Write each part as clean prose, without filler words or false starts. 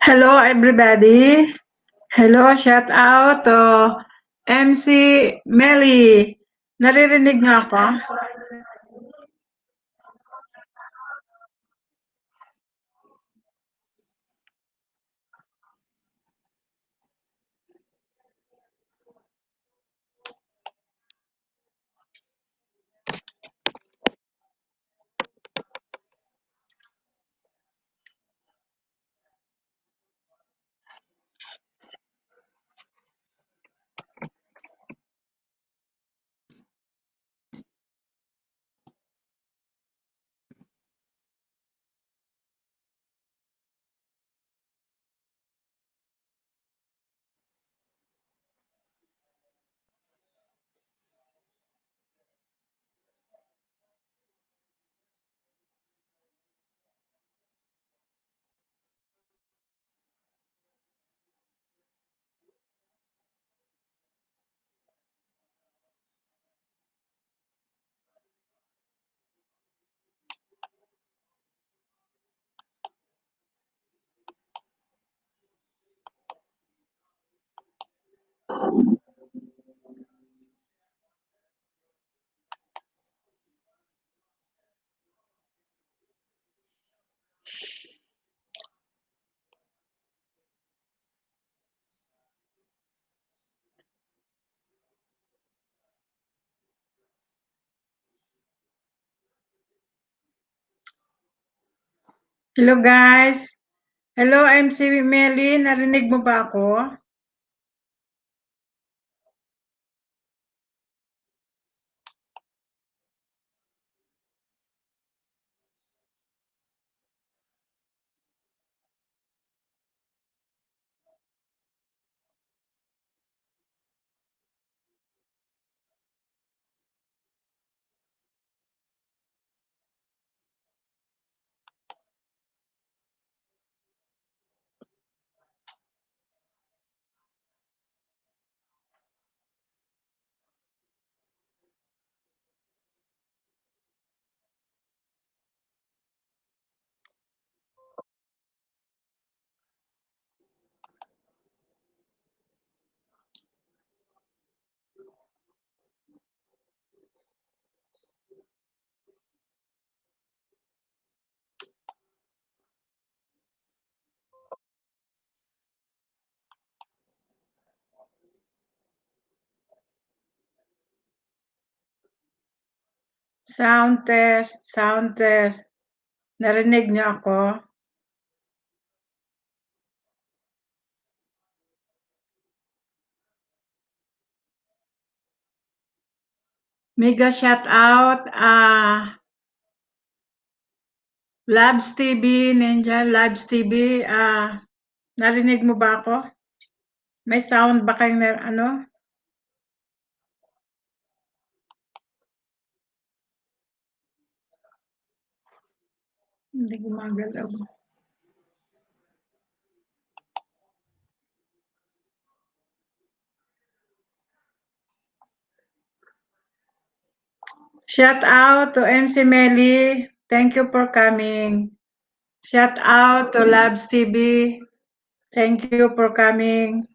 Hello everybody. Hello, shout out to MC Melly. Naririnig niyo ako? Hello guys. Hello MC Melly, narinig mo ba ako? Sound test, sound test. Narinig niyo ako? Mega shout out Labs TV, Ninja Labs TV. Narinig mo ba ako? May sound ba kayong ano? Hindi gumagalaw. Shout out to MC Melly. Thank you for coming. Shout out to Labs TV. Thank you for coming.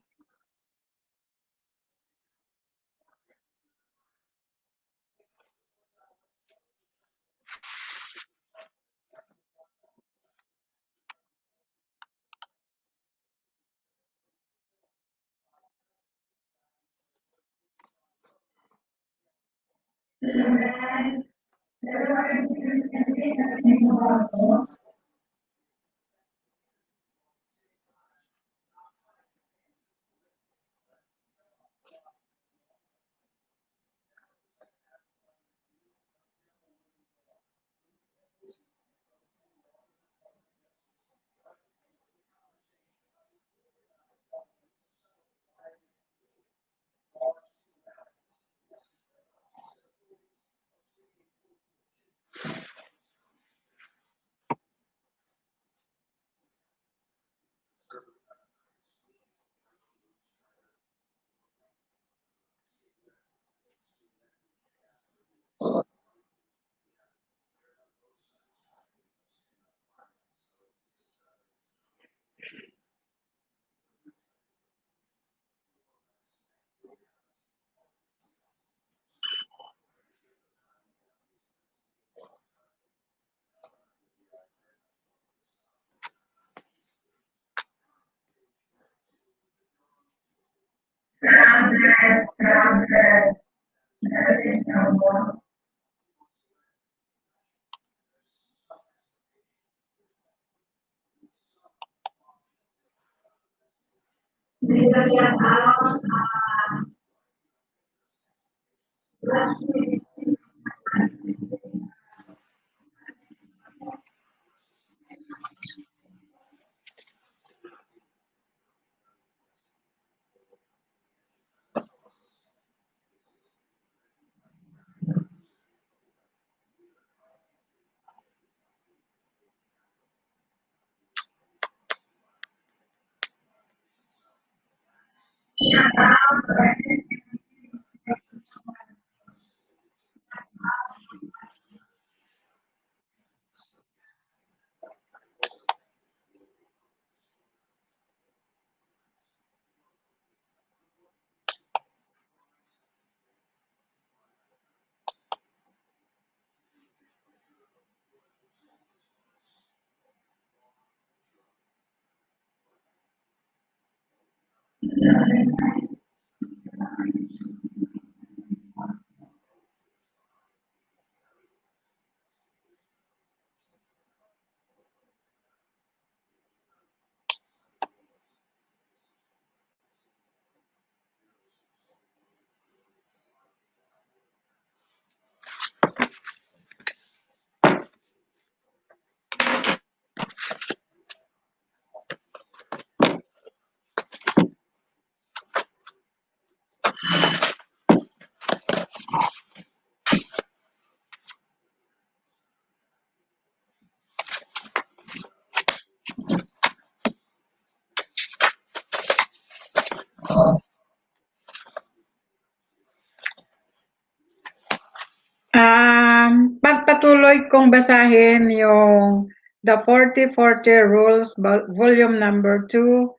Pagpatuloy kong basahin yung The 40-40 Rules, volume number 2,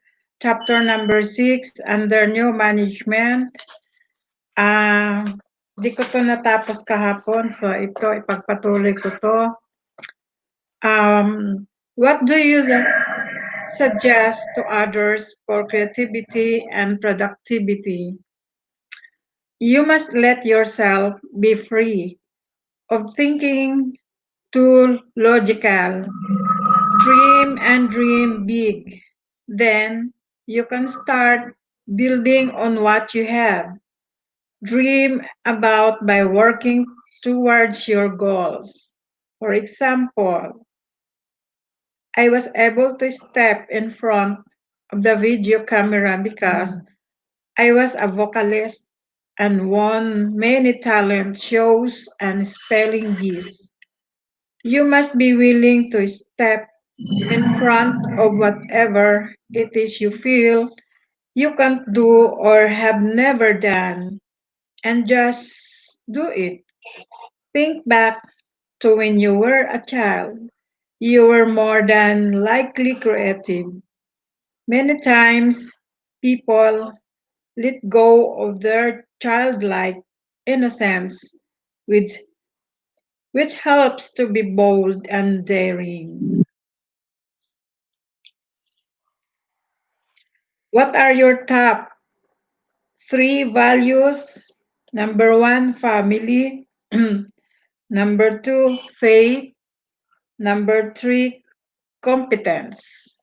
chapter number 6, under new management. Di ko to natapos kahapon, so ito, ipagpatuloy ko to. What do you suggest to others for creativity and productivity? You must let yourself be free of thinking too logical. Dream and dream big. Then you can start building on what you have. Dream about by working towards your goals. For example, I was able to step in front of the video camera because I was a vocalist and won many talent shows and spelling bees. You must be willing to step in front of whatever it is you feel you can't do or have never done, and just do it. Think back to when you were a child. You were more than likely creative. Many times, people let go of their childlike innocence, which, which helps to be bold and daring. What are your top three values? Number one, family. Number two, faith. Number three, competence.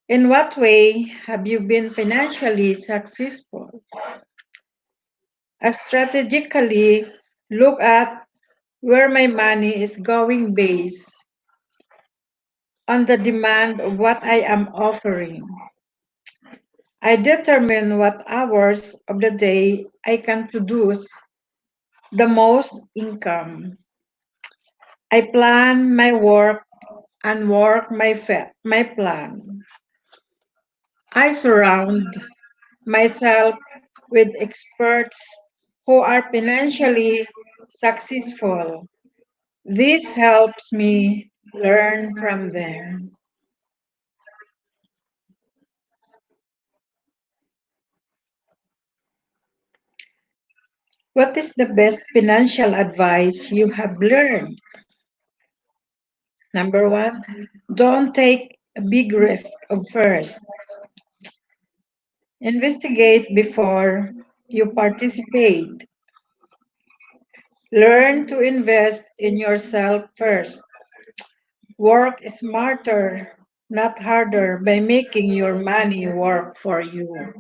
In what way have you been financially successful? Strategically, look at where my money is going based on the demand of what I am offering. I determine what hours of the day I can produce the most income. I plan my work and work my plan. I surround myself with experts who are financially successful. This helps me learn from them. What is the best financial advice you have learned? Number one, don't take a big risk of first. Investigate before you participate. Learn to invest in yourself first. Work smarter not harder by making your money work for you.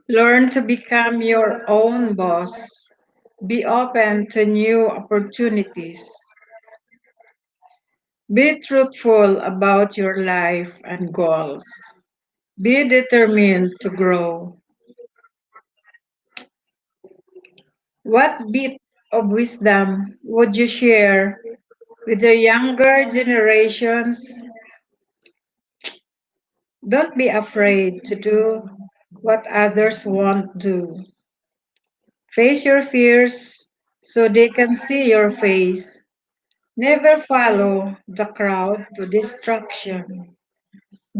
Learn to become your own boss. Be open to new opportunities. Be truthful about your life and goals. Be determined to grow. What bit of wisdom would you share with the younger generations? Don't be afraid to do what others won't do. Face your fears so they can see your face. Never follow the crowd to destruction.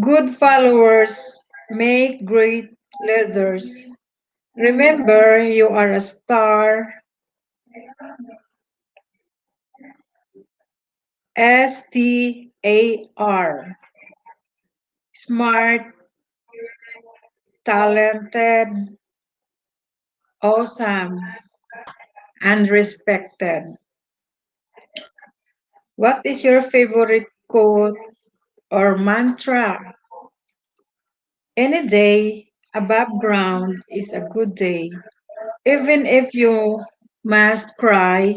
Good followers make great leaders. Remember, you are a star. STAR. Smart, talented, awesome, and respected. What is your favorite quote or mantra? Any day above ground is a good day. Even if you must cry,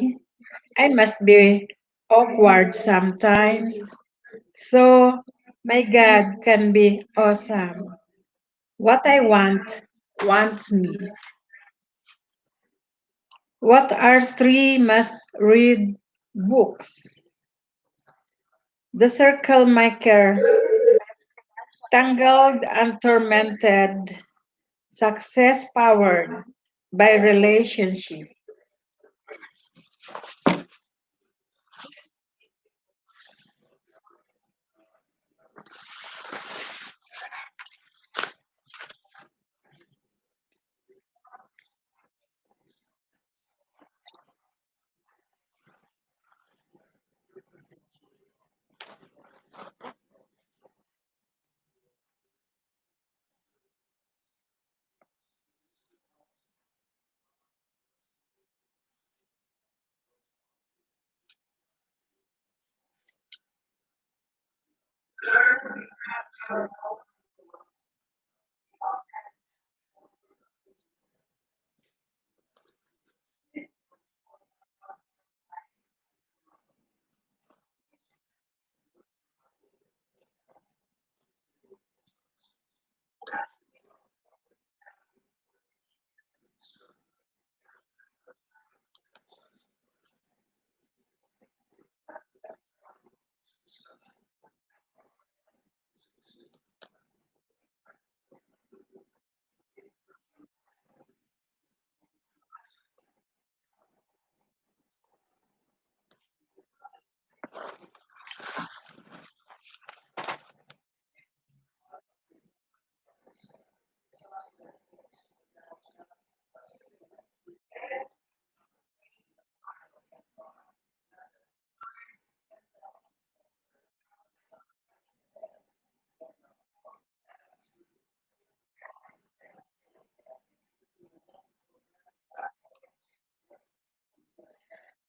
I must be awkward sometimes. So my God can be awesome. What I want wants me. What are three must read books? The Circle Maker, Tangled and Tormented, Success Powered by Relationship.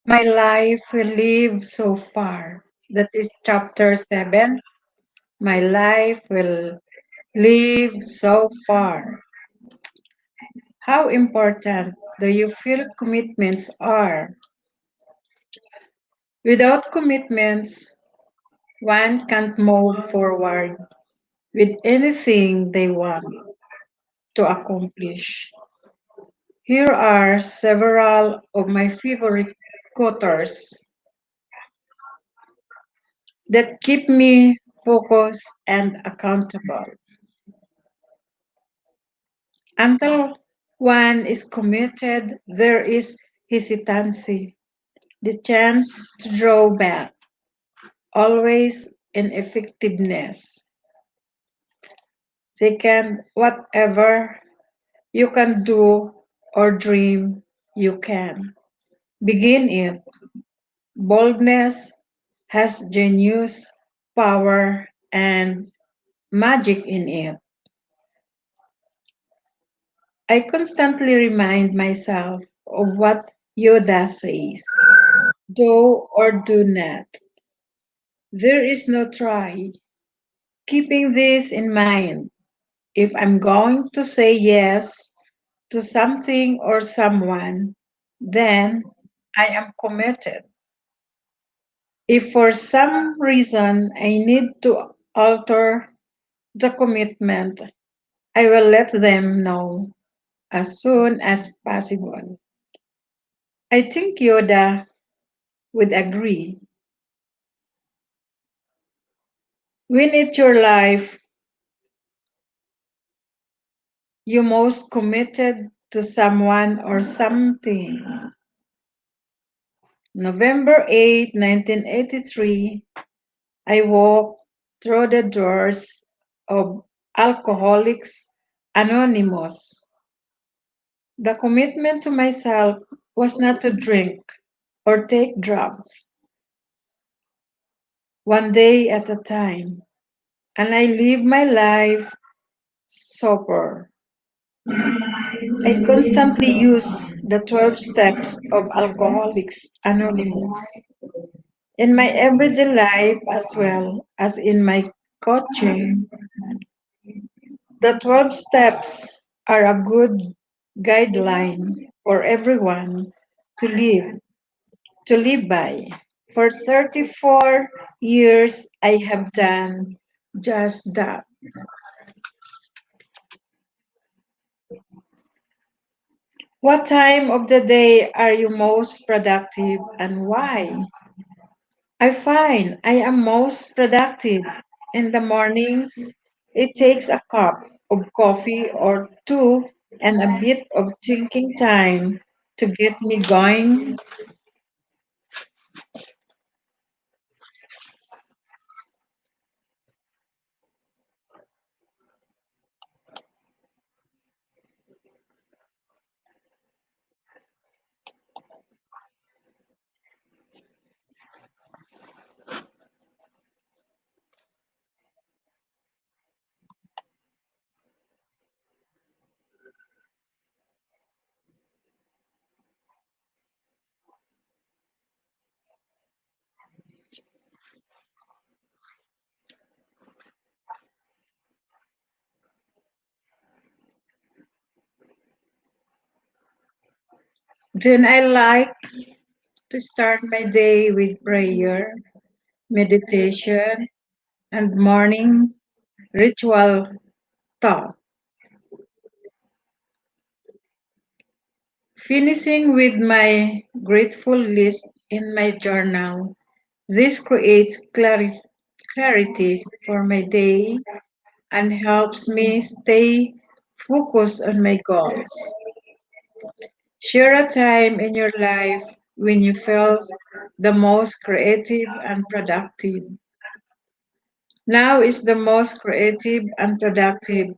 My life will live so far. That is chapter 7. My life will live so far. How important do you feel commitments are? Without commitments, one can't move forward with anything they want to accomplish. Here are several of my favorite quotes that keep me focused and accountable. Until one is committed, there is hesitancy, the chance to draw back, always ineffectiveness. Second, whatever you can do or dream, you can. Begin it. Boldness, has genius, power, and magic in it. I constantly remind myself of what Yoda says: do or do not. There is no try. Keeping this in mind, if I'm going to say yes to something or someone, then I am committed. If for some reason I need to alter the commitment, I will let them know as soon as possible. I think Yoda would agree. When it's your life, you most committed to someone or something. November 8, 1983, I walked through the doors of Alcoholics Anonymous. The commitment to myself was not to drink or take drugs, one day at a time, and I live my life sober. I constantly use the 12 steps of Alcoholics Anonymous in my everyday life as well as in my coaching. The 12 steps are a good guideline for everyone to live to live by. For 34 years I have done just that. What time of the day are you most productive and why? I find I am most productive in the mornings. It takes a cup of coffee or two and a bit of thinking time to get me going. Then I like to start my day with prayer, meditation, and morning ritual thought, finishing with my grateful list in my journal. This creates clarity for my day and helps me stay focused on my goals. Share a time in your life when you felt the most creative and productive. Now is the most creative and productive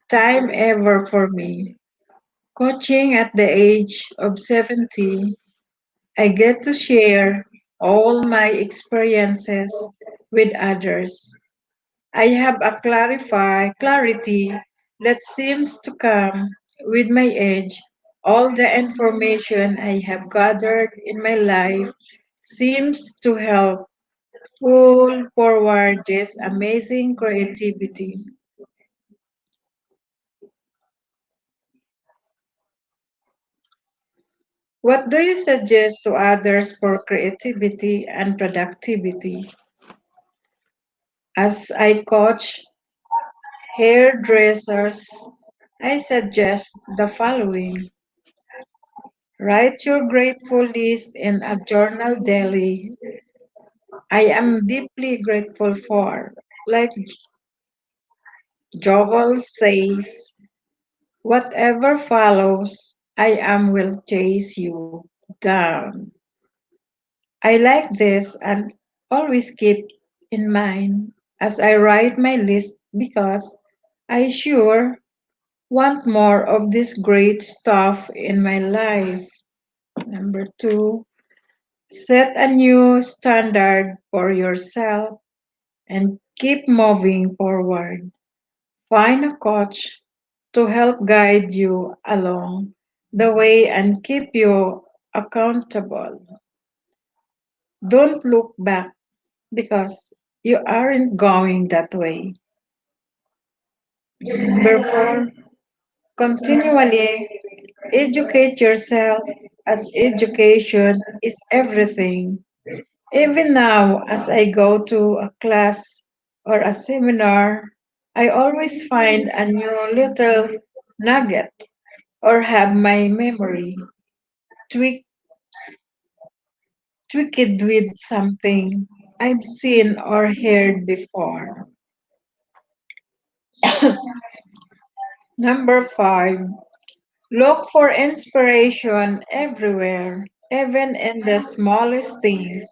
time ever for me. Coaching at the age of 70, I get to share all my experiences with others. I have a clarity that seems to come with my age. All the information I have gathered in my life seems to help pull forward this amazing creativity. What do you suggest to others for creativity and productivity? As I coach hairdressers, I suggest the following. Write your grateful list in a journal daily. I am deeply grateful for. Like Joel says, whatever follows, I am will chase you down. I like this and always keep in mind as I write my list because I sure want more of this great stuff in my life. Number two, Set a new standard for yourself and keep moving forward. Find a coach to help guide you along the way and keep you accountable. Don't look back because you aren't going that way. Therefore, continually educate yourself as education is everything. Even now, as I go to a class or a seminar, I always find a new little nugget or have my memory tweak, tweaked with something I've seen or heard before. Number five, look for inspiration everywhere, even in the smallest things.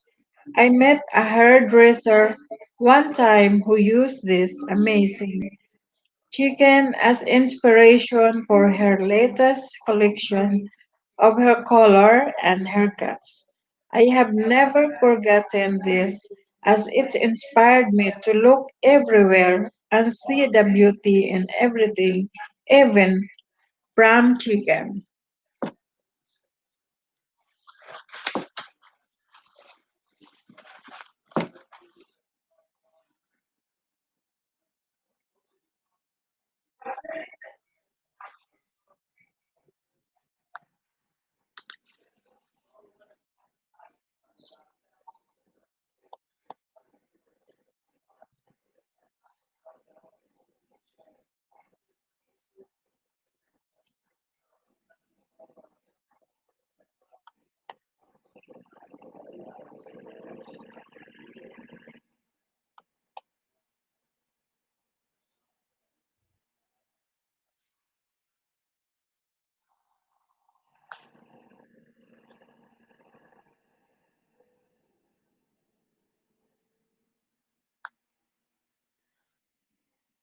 I met a hairdresser one time who used this amazing chicken as inspiration for her latest collection of her color and haircuts. I have never forgotten this as it inspired me to look everywhere and see the beauty in everything, even from chicken.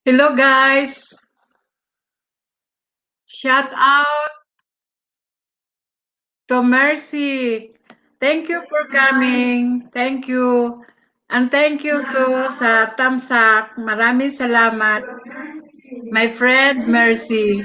Hello guys, shout out to Mercy. Thank you for coming. Thank you. And thank you to sa Tamsak. Maraming salamat. My friend Mercy.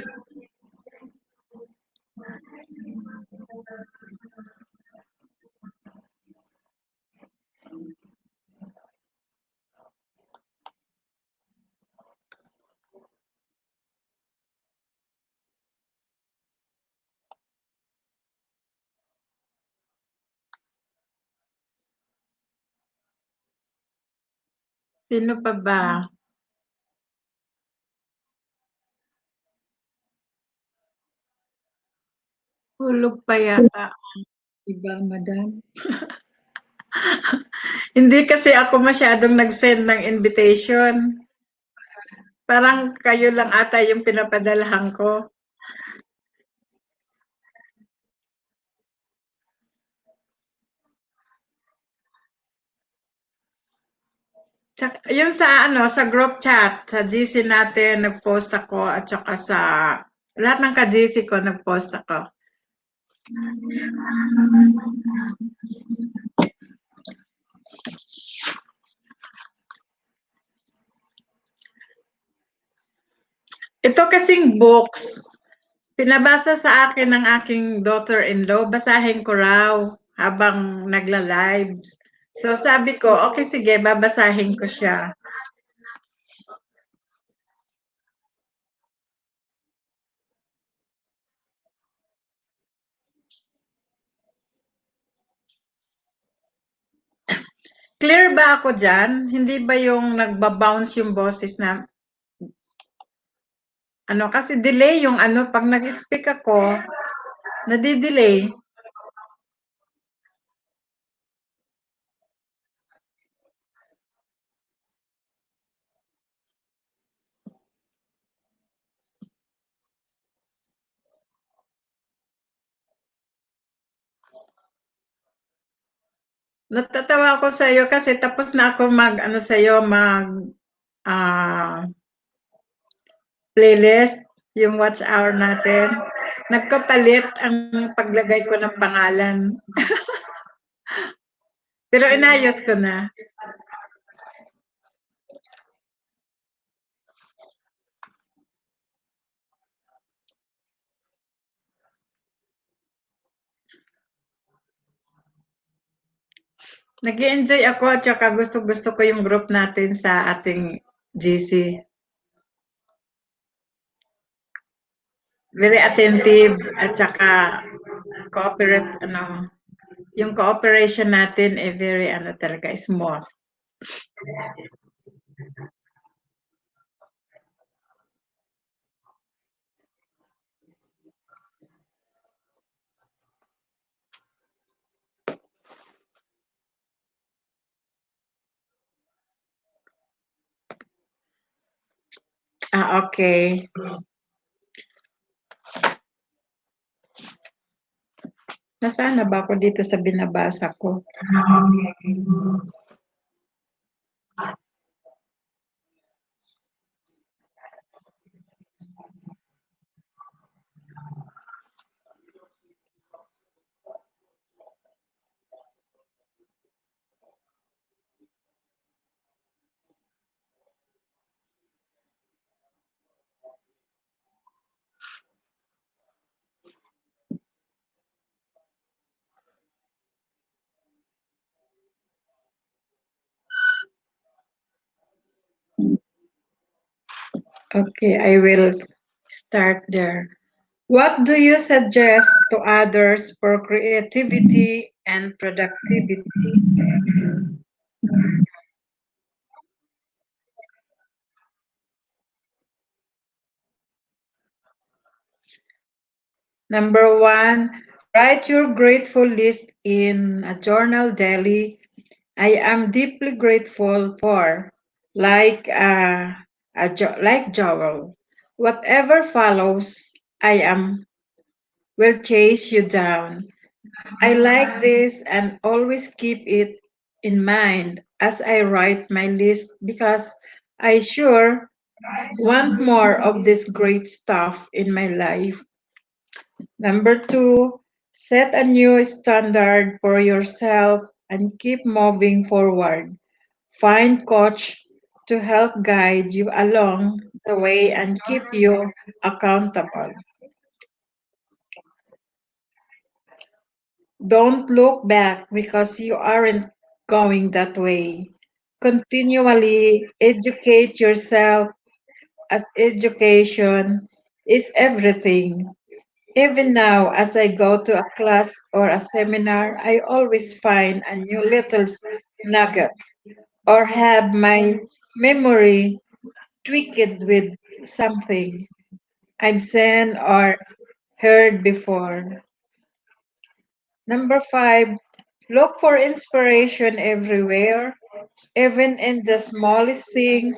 Sino pa ba? Hulog pa yata ang iba, madam. Hindi kasi ako masyadong nag-send ng invitation. Parang kayo lang ata yung pinapadalahan ko. Yung sa ano, sa group chat, sa GC natin, nag-post ako at saka sa lahat ng ka-GC ko, nag-post ako. Ito kasing books, pinabasa sa akin ng aking daughter-in-law, basahin ko raw habang nagla-lives. So sabi ko, okay sige, babasahin ko siya. Clear ba ako dyan? Hindi ba yung nagbabounce yung boses na, ano, kasi delay yung ano, pag nag-speak ako, nadidelay. Natatawa ako sa iyo kasi tapos na ako mag ano sa iyo mag ah, playlist yung watch hour natin. Nagkapalit ang paglagay ko ng pangalan. Pero inayos ko na. Nag-enjoy ako at saka gusto-gusto ko yung group natin sa ating GC. Very attentive at saka cooperate, yung cooperation natin ay very, talaga, smooth. Okay. Nasaan na ba ako dito sa binabasa ko? Okay, I will start there. What do you suggest to others for creativity and productivity? Number one, write your grateful list in a journal daily. I am deeply grateful for, like like Joel. Whatever follows, I am will chase you down. I like this and always keep it in mind as I write my list because I sure want more of this great stuff in my life. Number two, set a new standard for yourself and keep moving forward. Find coach to help guide you along the way and keep you accountable. Don't look back because you aren't going that way. Continually educate yourself as education is everything. Even now, as I go to a class or a seminar, I always find a new little nugget or have my memory tweaked with something I've seen or heard before. Number five, look for inspiration everywhere, even in the smallest things.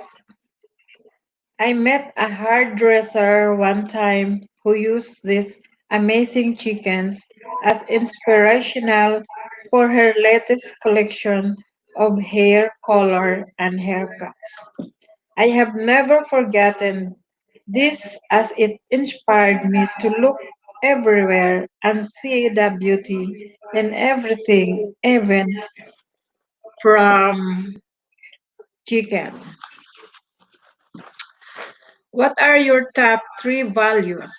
I met a hairdresser one time who used these amazing chickens as inspirational for her latest collection of hair color and haircuts. I have never forgotten this as it inspired me to look everywhere and see the beauty in everything, even from chicken. What are your top three values?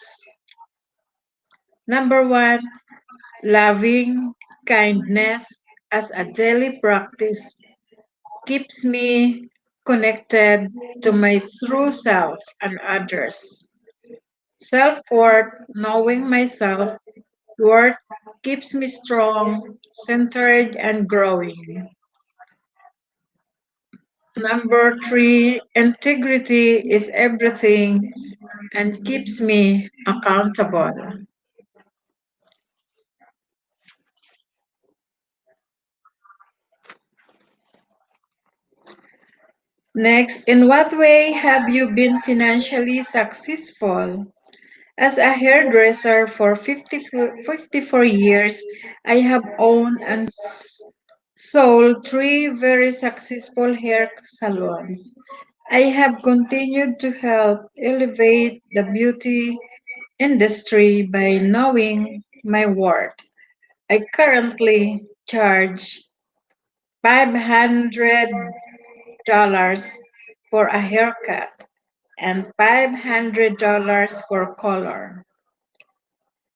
Number one, loving kindness as a daily practice keeps me connected to my true self and others. Self worth, knowing myself worth keeps me strong, centered, and growing. Number three, integrity is everything and keeps me accountable. Next, in what way have you been financially successful? As a hairdresser for 54 years, I have owned and sold three very successful hair salons. I have continued to help elevate the beauty industry by knowing my worth. I currently charge $500 for a haircut and $500 for color.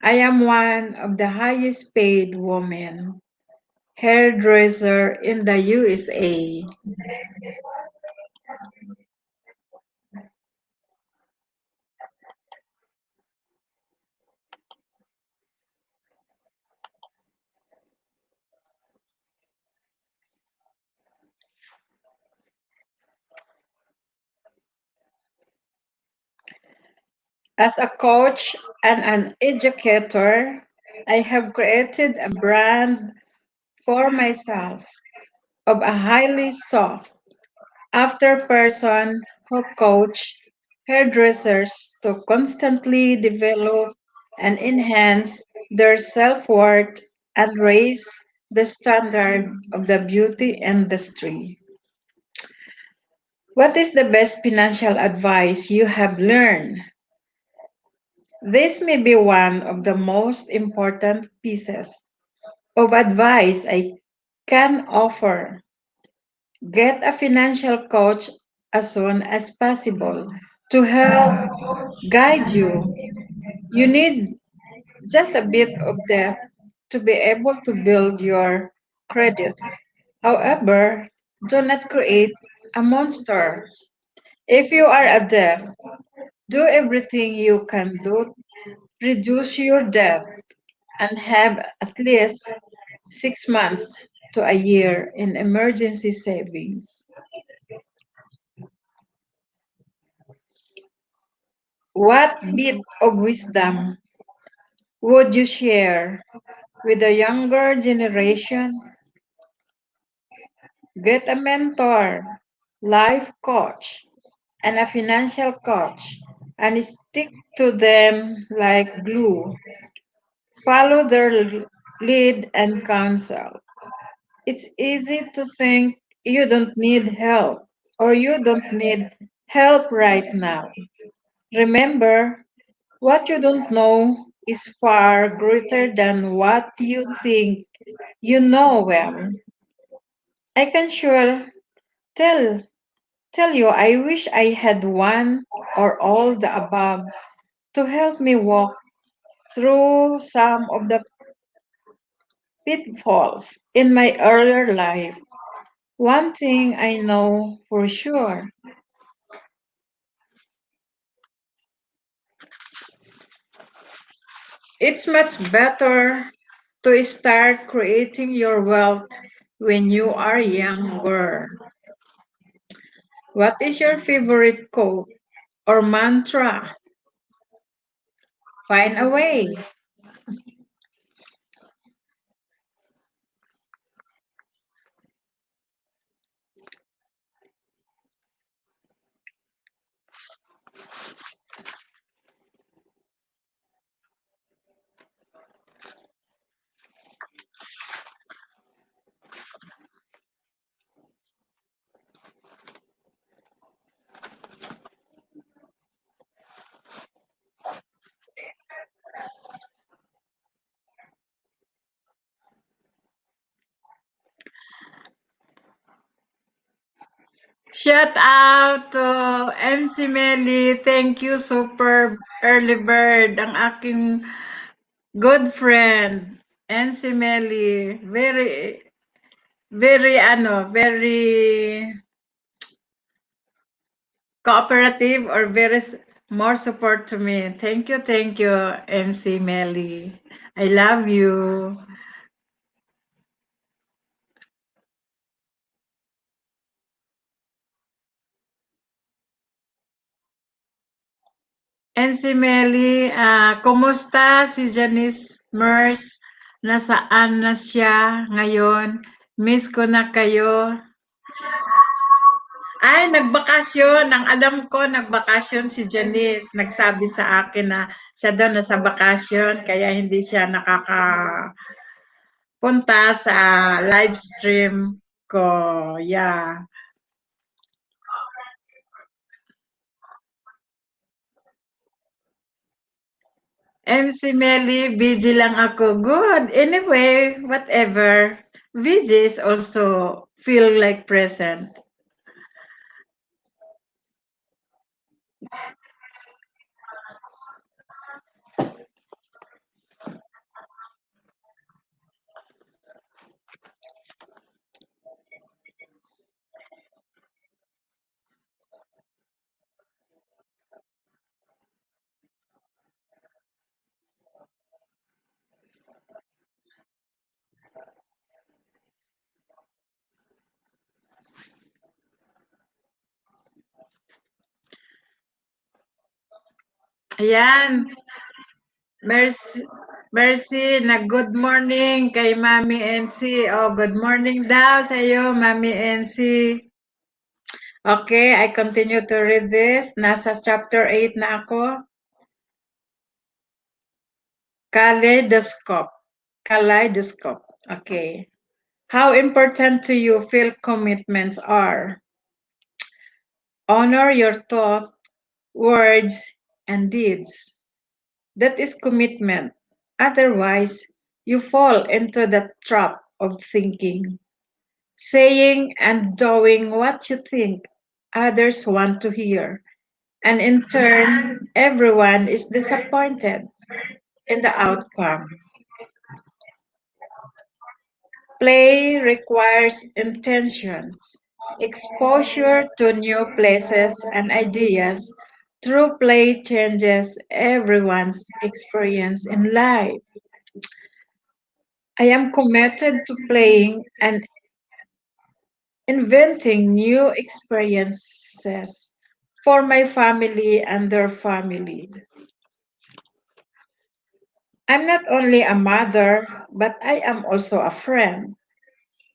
I am one of the highest paid women hairdresser in the USA. As a coach and an educator, I have created a brand for myself of a highly sought after person who coach hairdressers to constantly develop and enhance their self-worth and raise the standard of the beauty industry. What is the best financial advice you have learned? This may be one of the most important pieces of advice I can offer. Get a financial coach as soon as possible to help guide you. You need just a bit of depth to be able to build your credit. However, do not create a monster. If you are a debt, do everything you can do, reduce your debt, and have at least 6 months to a year in emergency savings. What bit of wisdom would you share with the younger generation? Get a mentor, life coach, and a financial coach, and stick to them like glue. Follow their lead and counsel. It's easy to think you don't need help or you don't need help right now. Remember, what you don't know is far greater than what you think you know well. I can sure tell tell you I wish I had one or all the above to help me walk through some of the pitfalls in my earlier life. One thing I know for sure, it's much better to start creating your wealth when you are younger. What is your favorite quote or mantra? Find a way. Shout out to MC Melly. Thank you, super early bird. Ang aking good friend, MC Melly. Very, very cooperative or more support to me. Thank you, MC Melly. I love you. MC Melly, kumusta si Janice Mers? Nasaan na siya ngayon? Miss ko na kayo. Ay, nagbakasyon. Ang alam ko, nagbakasyon si Janice. Nagsabi sa akin na siya daw nasa bakasyon, kaya hindi siya nakakapunta sa live stream ko. Yeah. MC Melly, busy lang ako. Good. Anyway, whatever. VJ is also feel like present. Ayan, Mercy, Mercy, good morning kay Mami NC. Oh, good morning daw sa iyo, Mami NC. Okay, I continue to read this. Nasa chapter 8 na ako. Kaleidoscope. Kaleidoscope. Okay. How important to you feel commitments are? Honor your thought, words, and deeds. That is commitment. Otherwise, you fall into the trap of thinking, saying and doing what you think others want to hear. And in turn, everyone is disappointed in the outcome. Play requires intentions, exposure to new places and ideas. Through play changes everyone's experience in life. I am committed to playing and inventing new experiences for my family and their family. I'm not only a mother, but I am also a friend.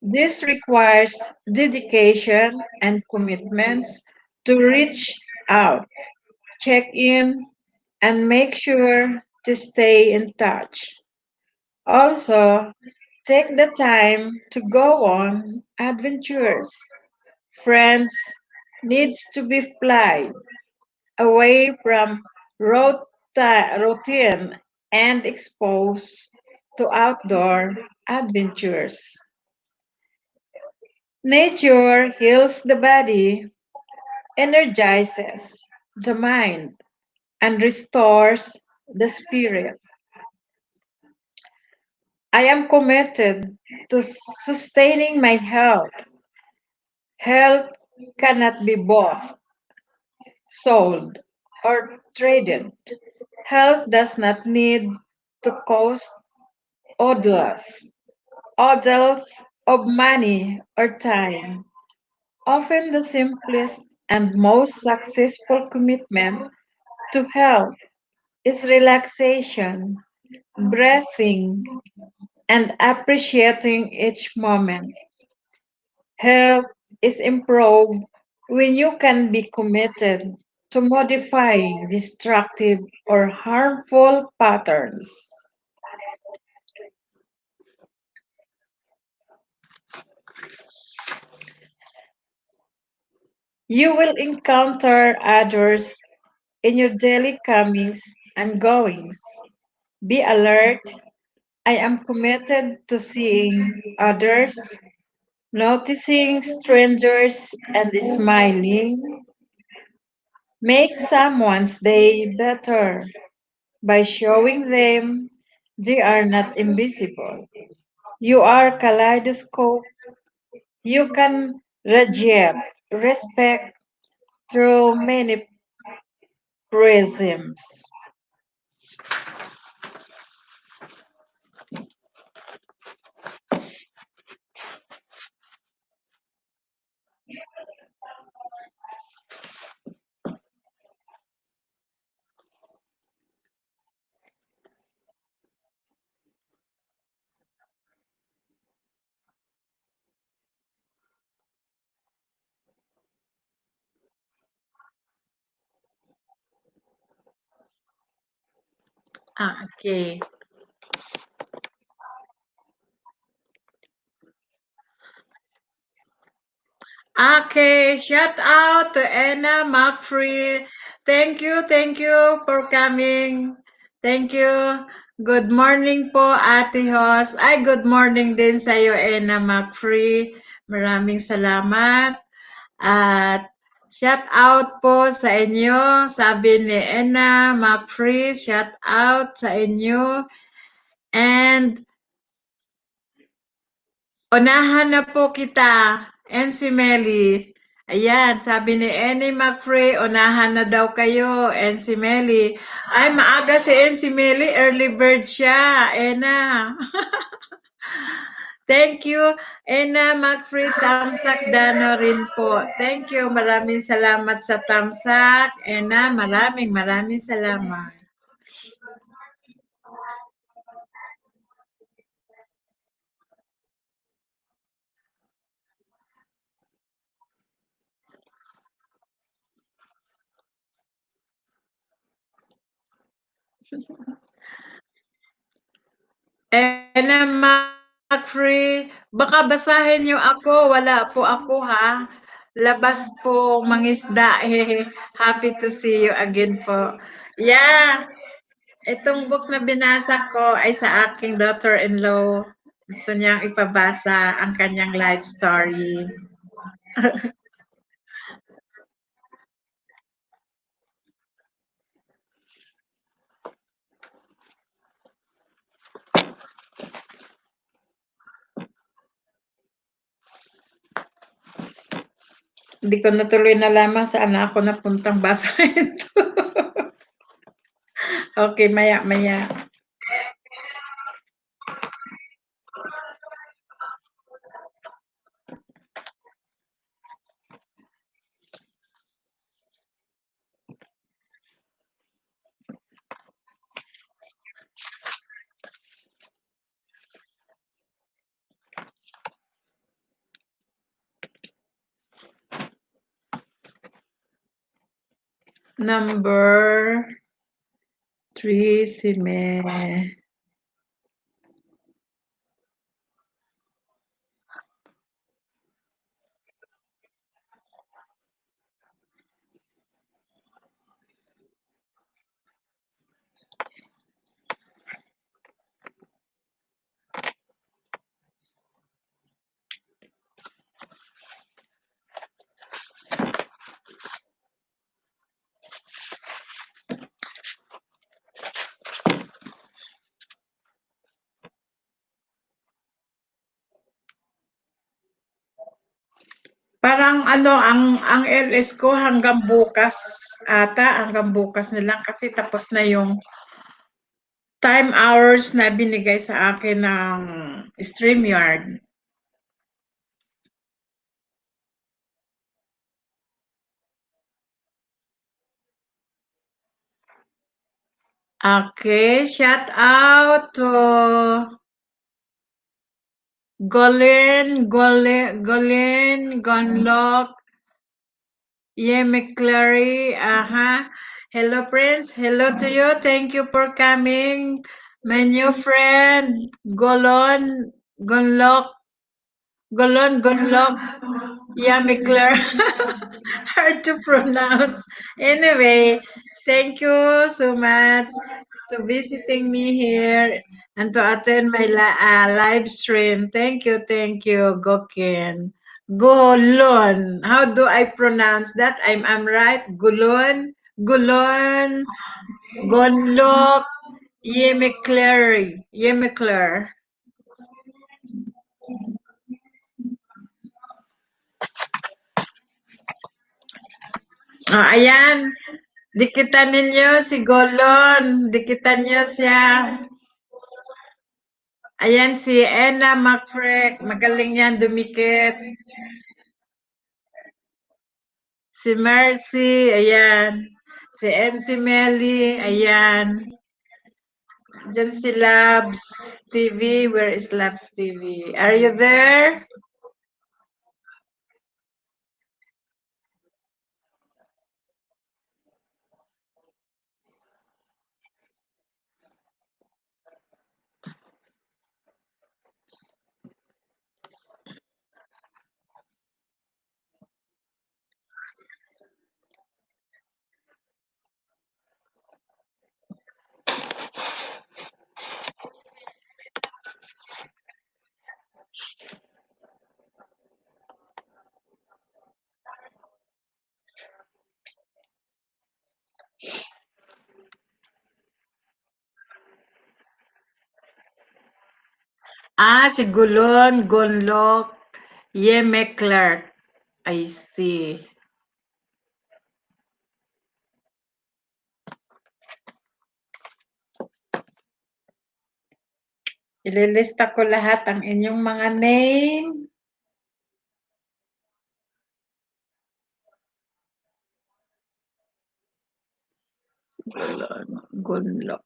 This requires dedication and commitments to reach out, check in, and make sure to stay in touch. Also, take the time to go on adventures. Friends needs to be fly away from routine and exposed to outdoor adventures. Nature heals the body, energizes the mind, and restores the spirit. I am committed to sustaining my health. Health cannot be bought, sold, or traded. Health does not need to cost odds, odds of money or time. Often the simplest and most successful commitment to health is relaxation, breathing, and appreciating each moment. Health is improved when you can be committed to modifying destructive or harmful patterns. You will encounter others in your daily comings and goings. Be alert. I am committed to seeing others, noticing strangers, and smiling. Make someone's day better by showing them they are not invisible. You are kaleidoscope. You can radiate respect through many prisms. Okay. Okay, shout out to Anna McFree. Thank you for coming. Thank you. Good morning po, Ate Hos. Ay, good morning din sa'yo, Anna McFree. Maraming salamat at shout out po sa inyo. Sabi ni Ena Mapfree, shout out sa inyo. And unahan na po kita, and si Melly. Ayan, sabi ni Annie McFrey, unahan na daw kayo, and si Melly. Ay, maaga si si Melly, early bird siya, Ena. Thank you, Ena McFrey, Tamsak Dano rin po. Thank you, maraming salamat sa Tamsak. Ena, maraming salamat. Ena McFree, baka basahin niyo ako. Wala po ako ha. Labas po mangisda. Happy to see you again po. Yeah, itong book na binasa ko ay sa aking daughter-in-law. Gusto niyang ipabasa ang kanyang life story. Hindi ko natuloy nalaman saan ako napuntang basahin to. Okay, maya. Number 3, si Me. Parang ano, ang LS ko hanggang bukas ata, hanggang bukas na lang kasi tapos na yung time hours na binigay sa akin ng StreamYard. Okay, shout out to Golin, Gonlock, Yemeclary, Hello friends, hello to you. Thank you for coming. My new friend, Gonlock, Gonlock, Yemeclary. Hard to pronounce. Anyway, thank you so much to visiting me here and to attend my live stream. Thank you, Gokin. Golon. How do I pronounce that? I'm right. Golon, Golon, Gonlok, Yemekler. Ayan. Dikitan ninyo si Golon. Dikitan niyo siya. Ayan si Enna McFrek. Magaling yan dumikit. Si Mercy. Ayan. Si MC Melly. Ayan. Diyan si Labs TV. Where is Labs TV? Are you there? Si Gulon, Gonlok, Yeme Clark. I see. Ililista ko lahat ang inyong mga name. Gulon, Gonlok.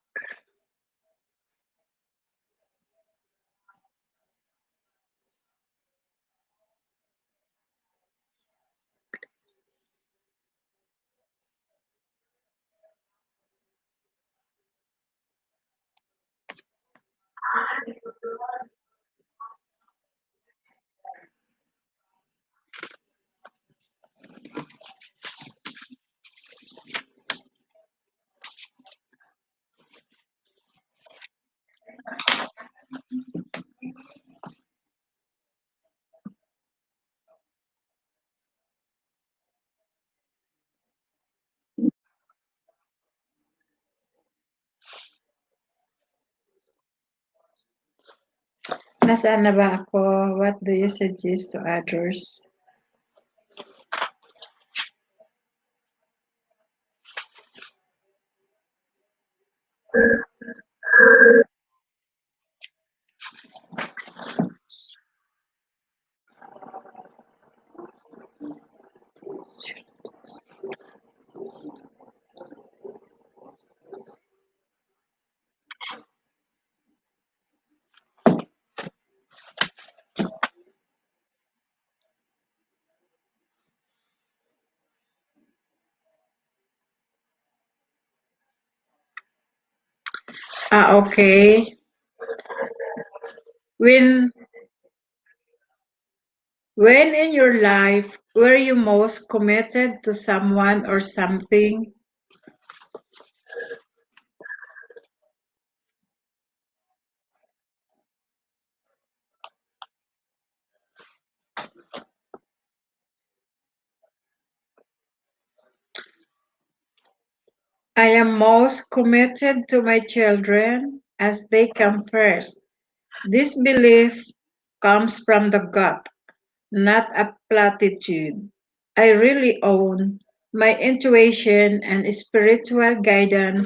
Nasaan na ba ako? What do you suggest to others? Okay. When when in your life were you most committed to someone or something? I am most committed to my children as they come first. This belief comes from the gut, not a platitude. I really own my intuition and spiritual guidance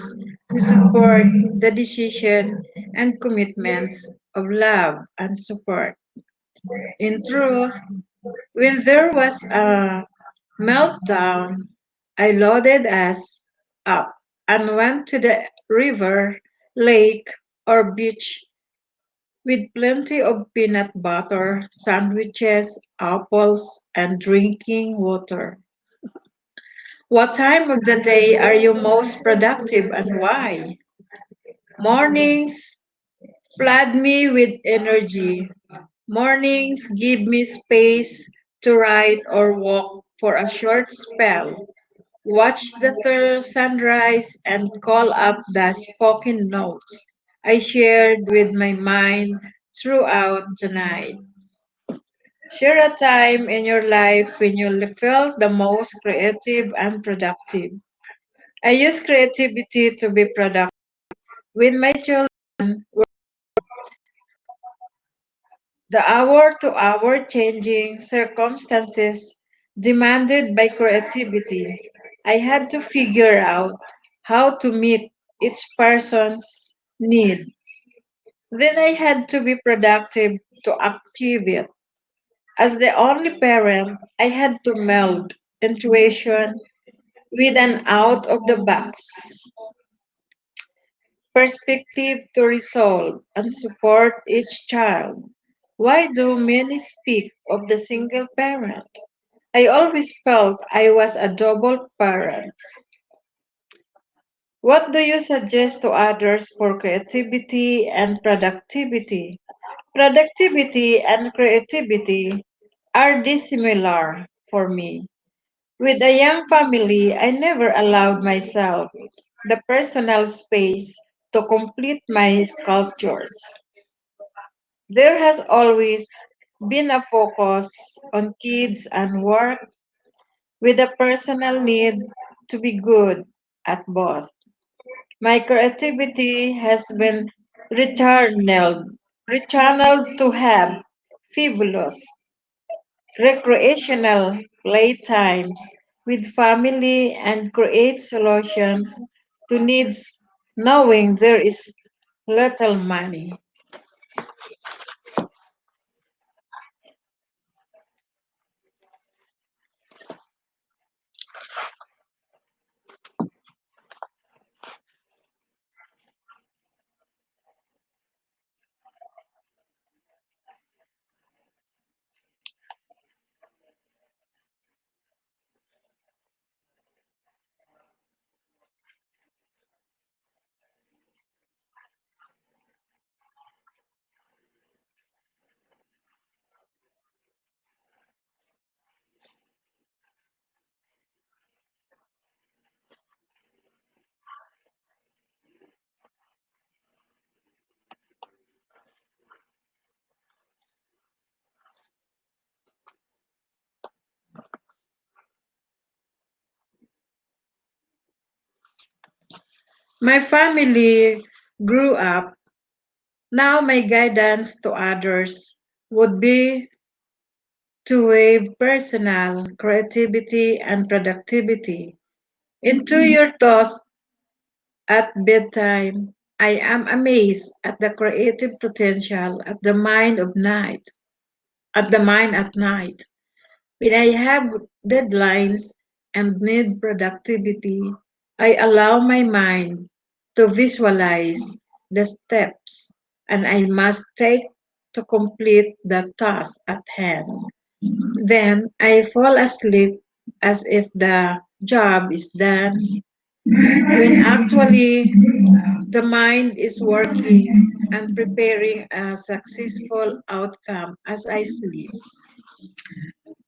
to support the decision and commitments of love and support. In truth, when there was a meltdown, I loaded us up and went to the river, lake, or beach with plenty of peanut butter, sandwiches, apples, and drinking water. What time of the day are you most productive and why? Mornings flood me with energy. Mornings give me space to write or walk for a short spell, watch the sunrise, and call up the spoken notes I shared with my mind throughout the night. Share a time in your life when you felt the most creative and productive. I use creativity to be productive. When my children, the hour to hour changing circumstances demanded by creativity, I had to figure out how to meet each person's need. Then I had to be productive to achieve it. As the only parent, I had to meld intuition with an out of the box perspective to resolve and support each child. Why do many speak of the single parent? I always felt I was a double parent. What do you suggest to others for creativity and productivity? Productivity and creativity are dissimilar for me. With a young family, I never allowed myself the personal space to complete my sculptures. There has always been a focus on kids and work with a personal need to be good at both. My creativity has been rechanneled, rechanneled to have frivolous, recreational playtimes with family and create solutions to needs knowing there is little money. My family grew up. Now my guidance to others would be to weave personal creativity and productivity into your thoughts at bedtime. I am amazed at the creative potential at the mind at night. When I have deadlines and need productivity, I allow my mind to visualize the steps and I must take to complete the task at hand. Then I fall asleep as if the job is done, when actually the mind is working and preparing a successful outcome as I sleep.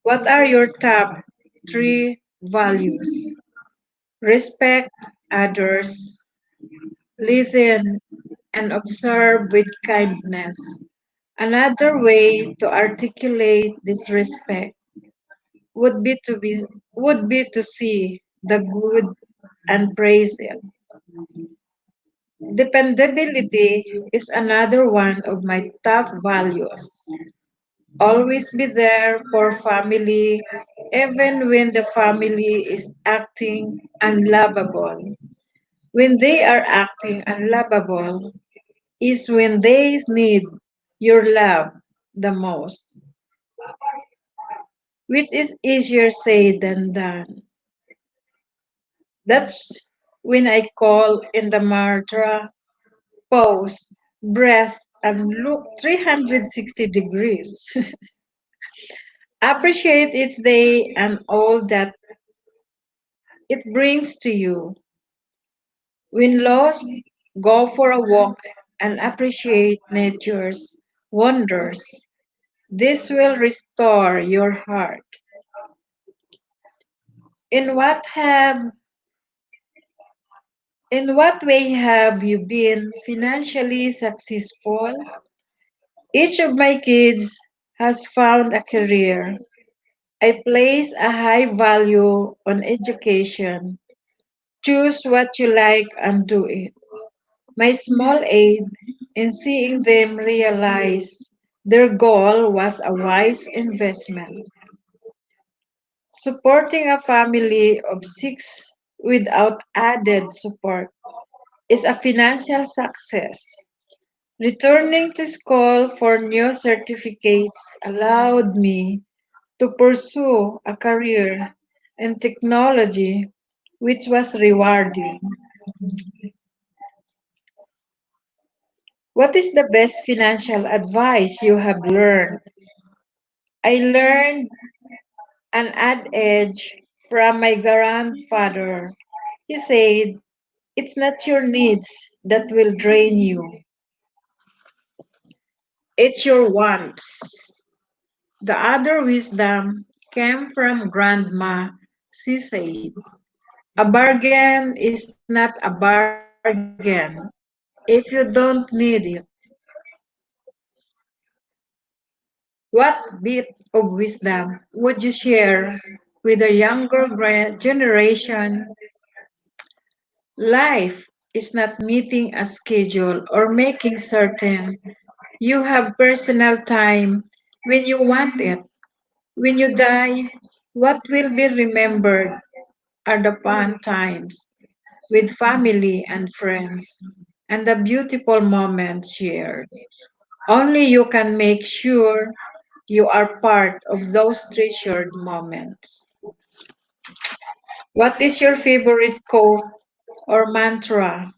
What are your top three values? Respect others, listen, and observe with kindness. Another way to articulate this respect would be to be would be to see the good and praise it. Dependability is another one of my top values. Always be there for family, even when the family is acting unlovable. When they are acting unlovable is when they need your love the most, which is easier said than done. That's when I call in the mantra, pause, breath, and look 360 degrees. Appreciate each day and all that it brings to you. When lost, go for a walk and appreciate nature's wonders. This will restore your heart. In what have in what way have you been financially successful? Each of my kids has found a career. I place a high value on education. Choose what you like and do it. My small aid in seeing them realize their goal was a wise investment. Supporting a family of six without added support is a financial success. Returning to school for new certificates allowed me to pursue a career in technology, which was rewarding. What is the best financial advice you have learned? I learned an adage from my grandfather. He said, it's not your needs that will drain you, it's your wants. The other wisdom came from Grandma. She said, a bargain is not a bargain if you don't need it. What bit of wisdom would you share with the younger generation? Life is not meeting a schedule or making certain You have personal time when you want it. When you die, what will be remembered are the fun times with family and friends and the beautiful moments shared. Only you can make sure you are part of those treasured moments. What is your favorite quote or mantra?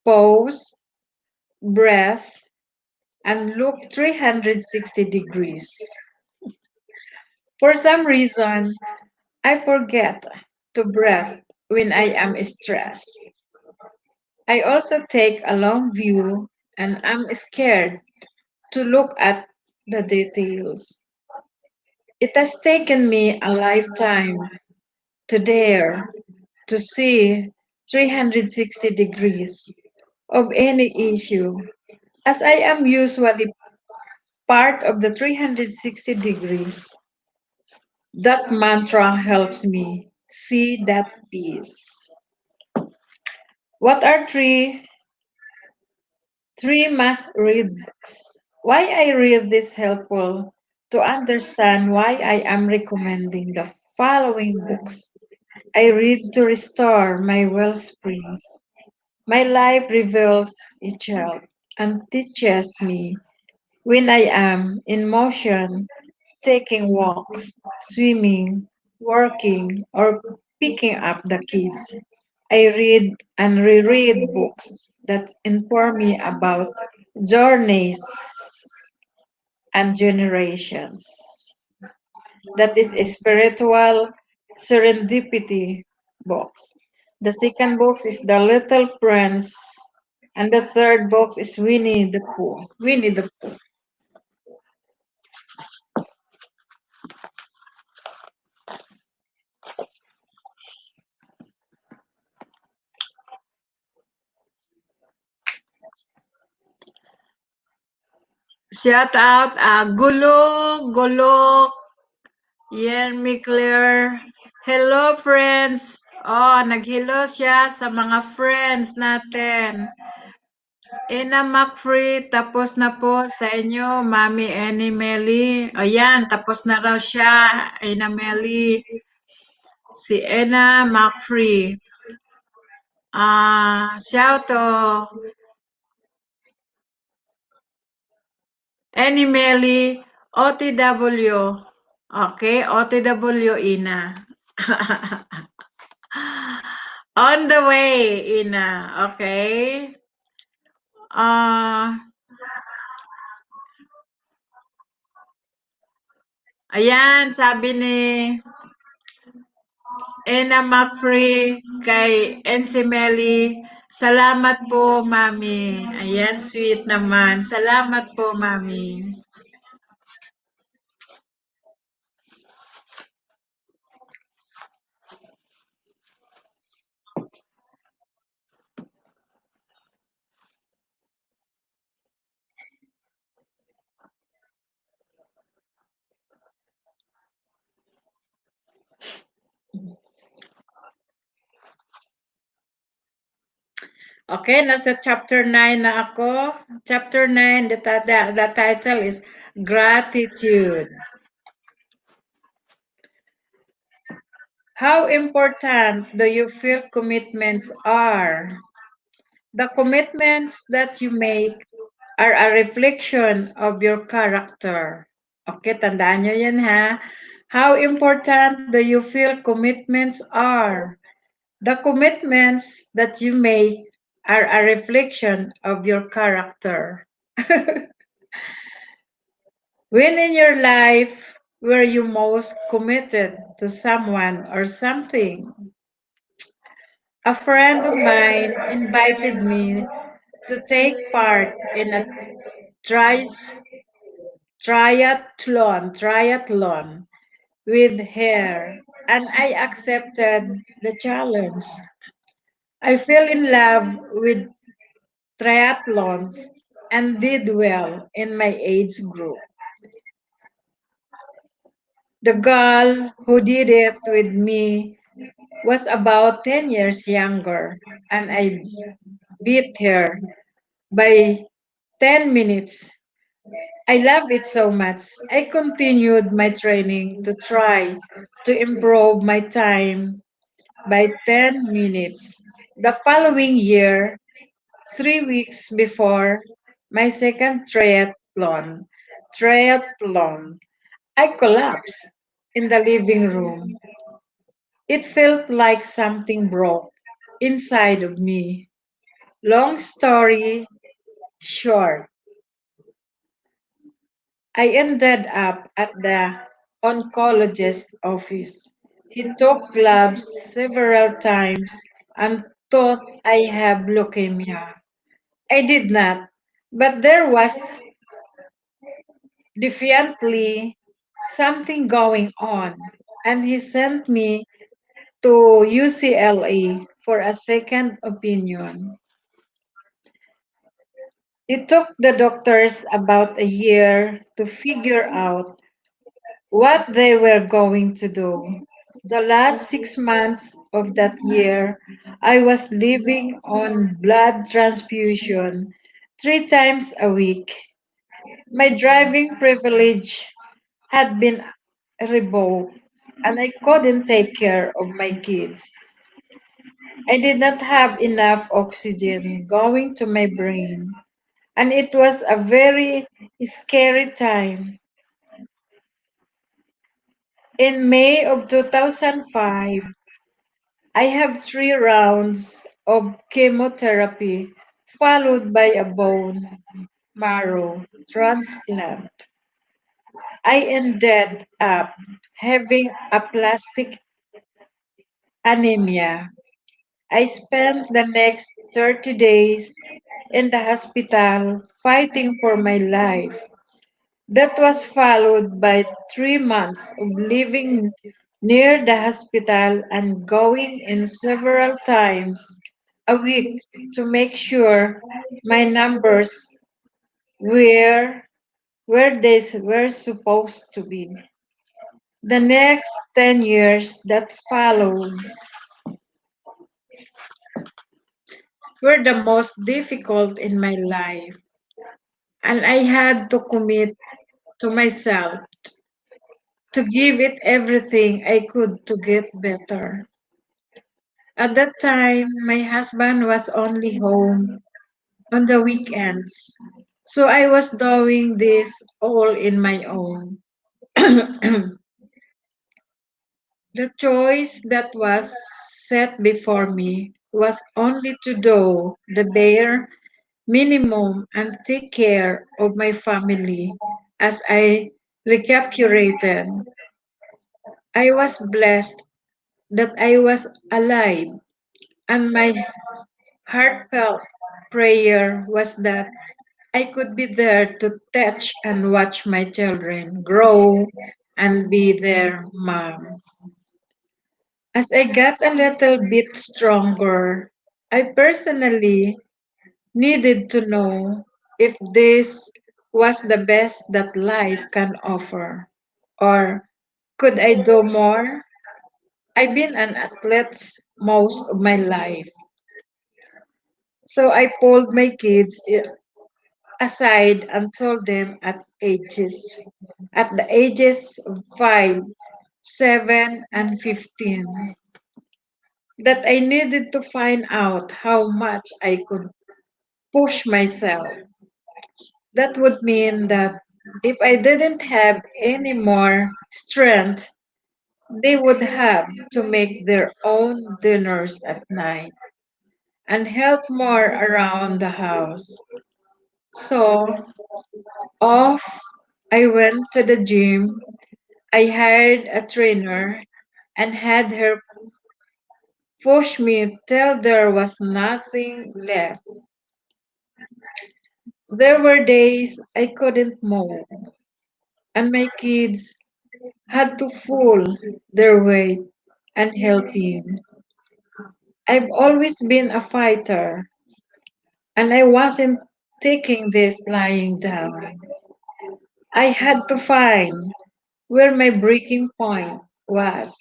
Pause, breath, and look 360 degrees. For some reason, I forget to breathe when I am stressed. I also take a long view and I'm scared to look at the details. It has taken me a lifetime to dare to see 360 degrees of any issue, as I am usually part of the 360 degrees. That mantra helps me see that piece. What are three must read books? Why I read this helpful to understand why I am recommending the following books. I read to restore my well springs. My life reveals itself and teaches me when I am in motion, taking walks, swimming, working, or picking up the kids. I read and reread books that inform me about journeys and generations. That is a spiritual serendipity box. The second box is The Little Prince, and the third box is Winnie the Pooh. Winnie the Pooh. Shout out, Gulog, Gulog, Yermi Claire. Hello, friends. Oh, nag-hello siya sa mga friends natin. Ina McFree, tapos na po sa inyo, Mami Annie Melly. Ayan, tapos na raw siya, Ina Melly. Si Ina McFree. Shout to Annie Melly, OTW. Okay, OTW Ina. On the way, Ina. Okay. Ah, ayan, sabi ni Ena McFree kay Ensimeli. Salamat po, Mami. Ayan, sweet naman. Salamat po, Mami. Okay, nasa chapter 9 na ako. Chapter 9, the title is Gratitude. How important do you feel commitments are? The commitments that you make are a reflection of your character. Okay, tandaan nyo yan ha. How important do you feel commitments are? The commitments that you make are a reflection of your character. When in your life were you most committed to someone or something? A friend of mine invited me to take part in a triathlon with her, and I accepted the challenge. I fell in love with triathlons and did well in my age group. The girl who did it with me was about 10 years younger, and I beat her by 10 minutes. I love it so much. I continued my training to try to improve my time by 10 minutes. The following year, 3 weeks before my second triathlon, I collapsed in the living room. It felt like something broke inside of me. Long story short, I ended up at the oncologist's office. He took labs several times and thought I have leukemia. I did not, but there was defiantly something going on, and he sent me to UCLA for a second opinion. It took the doctors about a year to figure out what they were going to do. The last 6 months of that year, I was living on blood transfusion 3 times a week. My driving privilege had been revoked, and I couldn't take care of my kids. I did not have enough oxygen going to my brain, and it was a very scary time. In May of 2005, I have 3 rounds of chemotherapy followed by a bone marrow transplant. I ended up having aplastic anemia. I spent the next 30 days in the hospital fighting for my life. That was followed by 3 months of living near the hospital and going in several times a week to make sure my numbers were where they were supposed to be. The next 10 years that followed were the most difficult in my life, and I had to commit to myself to give it everything I could to get better. At that time, my husband was only home on the weekends, so I was doing this all in my own. The choice that was set before me was only to do the bare minimum and take care of my family as I recuperated. I was blessed that I was alive, and my heartfelt prayer was that I could be there to touch and watch my children grow and be their mom. As I got a little bit stronger, I personally needed to know if this was the best that life can offer, or could I do more? I've been an athlete most of my life, so I pulled my kids aside and told them at the ages of 5, 7, and 15 that I needed to find out how much I could push myself. That would mean that if I didn't have any more strength, they would have to make their own dinners at night and help more around the house. So off I went to the gym. I hired a trainer and had her push me till there was nothing left. There were days I couldn't move, and my kids had to pull their weight and helping. I've always been a fighter, and I wasn't taking this lying down. I had to find where my breaking point was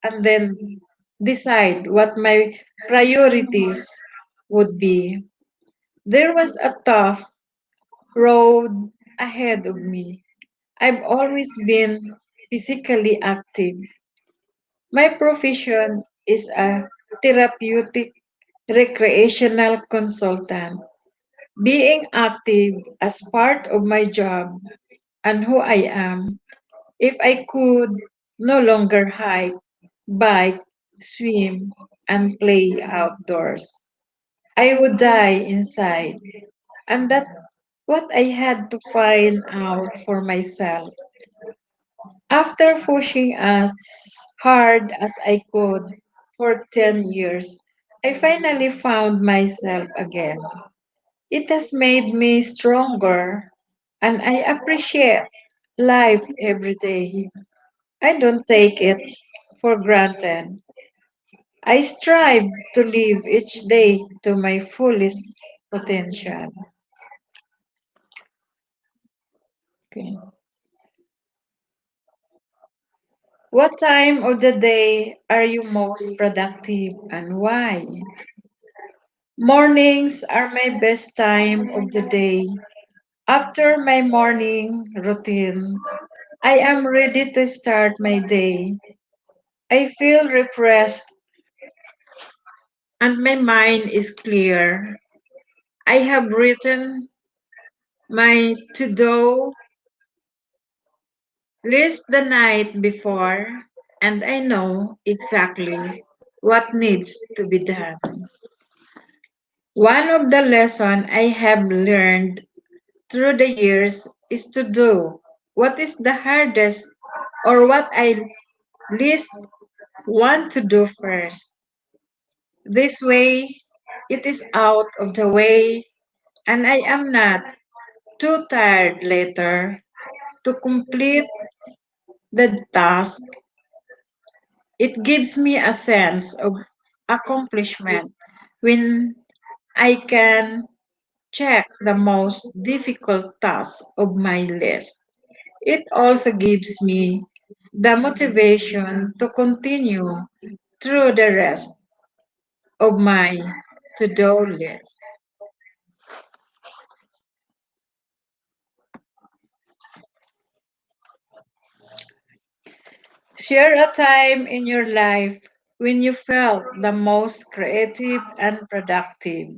and then decide what my priorities would be. There was a tough road ahead of me. I've always been physically active. My profession is a therapeutic recreational consultant. Being active as part of my job and who I am, if I could no longer hike, bike, swim, and play outdoors, I would die inside. And that's what I had to find out for myself. After pushing as hard as I could for 10 years, I finally found myself again. It has made me stronger and I appreciate life every day. I don't take it for granted. I strive to live each day to my fullest potential. Okay. What time of the day are you most productive and why? Mornings are my best time of the day. After my morning routine, I am ready to start my day. I feel refreshed and my mind is clear. I have written my to-do list the night before and I know exactly what needs to be done. One of the lessons I have learned through the years is to do what is the hardest or what I least want to do first. This way, it is out of the way and I am not too tired later to complete the task. It gives me a sense of accomplishment when I can check the most difficult task of my list. It also gives me the motivation to continue through the rest of my to-do list. Share a time in your life when you felt the most creative and productive.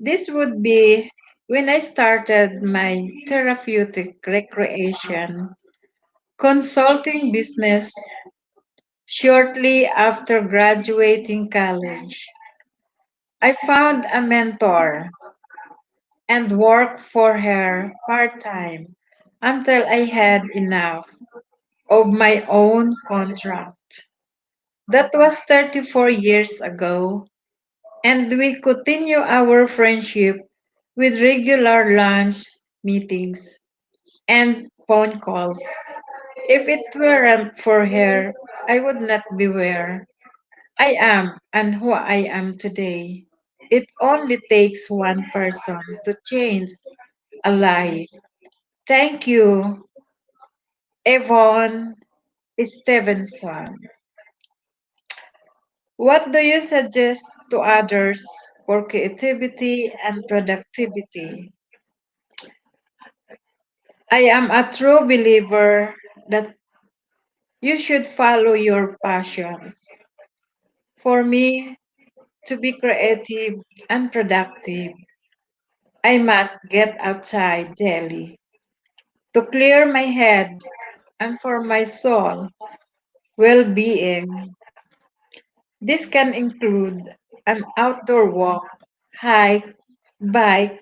This would be when I started my therapeutic recreation consulting business shortly after graduating college. I found a mentor and worked for her part time until I had enough of my own contract. That was 34 years ago, and we continue our friendship with regular lunch meetings and phone calls. If it weren't for her, I would not be where I am and who I am today. It only takes one person to change a life. Thank you, Yvonne Stevenson. What do you suggest to others for creativity and productivity? I am a true believer that you should follow your passions. For me, to be creative and productive, I must get outside daily to clear my head and for my soul well being. This can include an outdoor walk, hike, bike,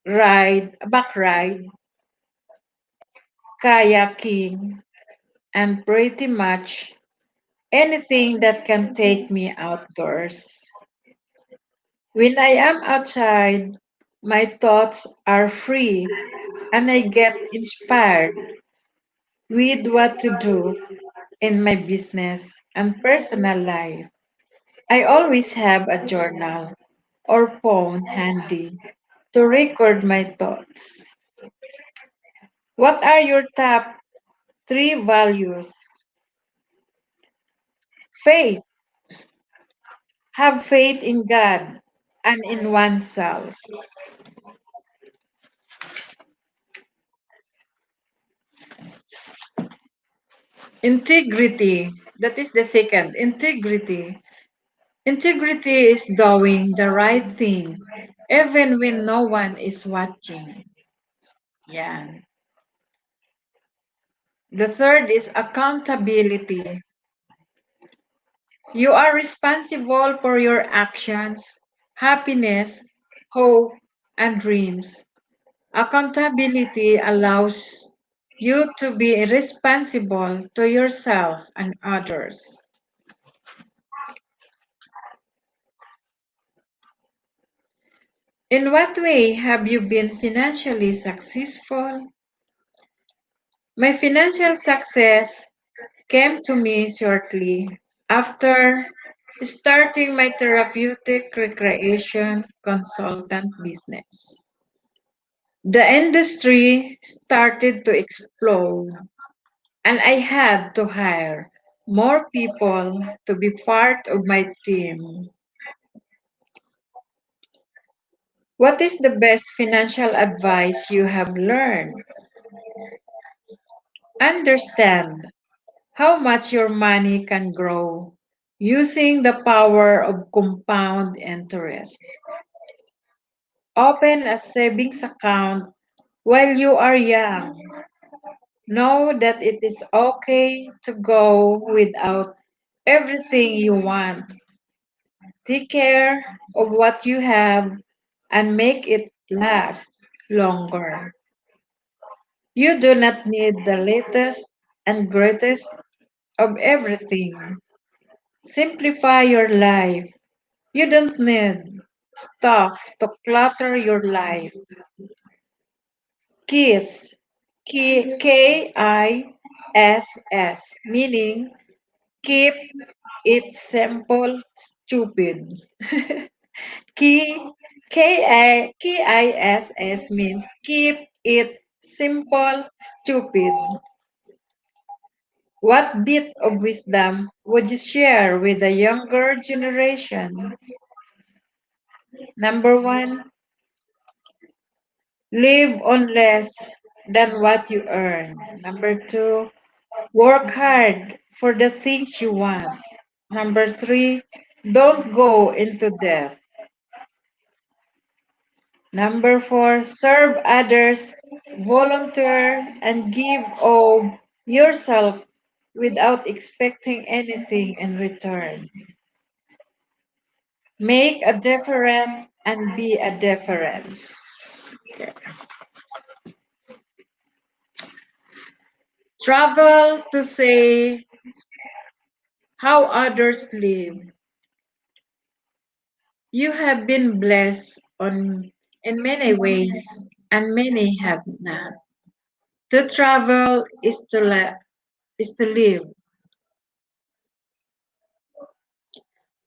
back ride, kayaking, and pretty much anything that can take me outdoors. When I am outside, my thoughts are free and I get inspired with what to do in my business and personal life. I always have a journal or phone handy to record my thoughts. What are your top three values? Faith. Have faith in God and in oneself. Integrity. That is the second. Integrity. Integrity is doing the right thing, even when no one is watching. Yeah. The third is accountability. You are responsible for your actions, happiness, hope, and dreams. Accountability allows you to be responsible to yourself and others. In what way have you been financially successful? My financial success came to me shortly after starting my therapeutic recreation consultant business. The industry started to explode, and I had to hire more people to be part of my team. What is the best financial advice you have learned? Understand how much your money can grow using the power of compound interest. Open a savings account while you are young. Know that it is okay to go without everything you want. Take care of what you have and make it last longer. You do not need the latest and greatest of everything. Simplify your life. You don't need stuff to clutter your life. KISS, KISS, meaning keep it simple, stupid. Key, KISS means keep it simple, stupid. What bit of wisdom would you share with the younger generation? Number one, live on less than what you earn. Number two, work hard for the things you want. Number three, don't go into debt. Number four, serve others, volunteer, and give of yourself without expecting anything in return. Make a difference and be a difference. Okay. Travel to say how others live. You have been blessed in many ways, and many have not. To travel is to live.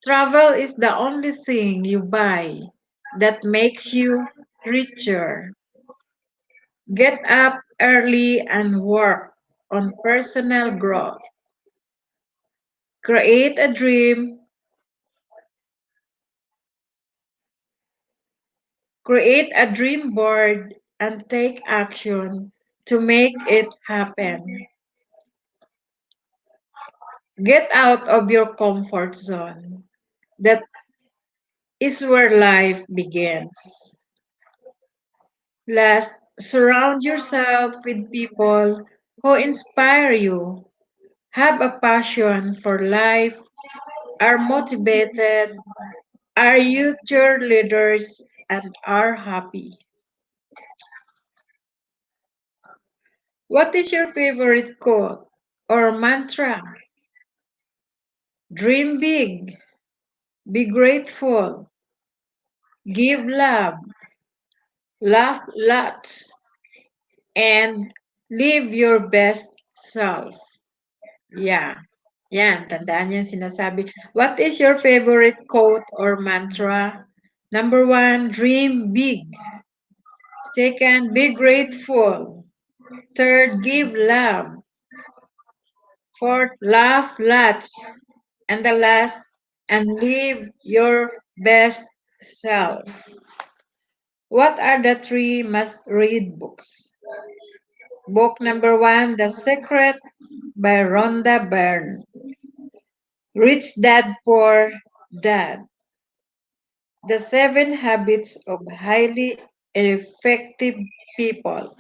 Travel is the only thing you buy that makes you richer. Get up early and work on personal growth. Create a dream, create a dream board, and take action to make it happen. Get out of your comfort zone. That is where life begins. Last, surround yourself with people who inspire you, have a passion for life, are motivated, are you cheerleaders, and are happy. What is your favorite quote or mantra? Dream big, be grateful, give love, laugh lots, and live your best self. Yeah. Yan, tandaan niyo yung sinasabi. What is your favorite quote or mantra? Number one, dream big. Second, be grateful. Third, give love. Fourth, laugh lots. And the last, and live your best self. What are the three must read books? Book number one, The Secret by Rhonda Byrne. Rich Dad Poor Dad. The Seven Habits of Highly Effective People.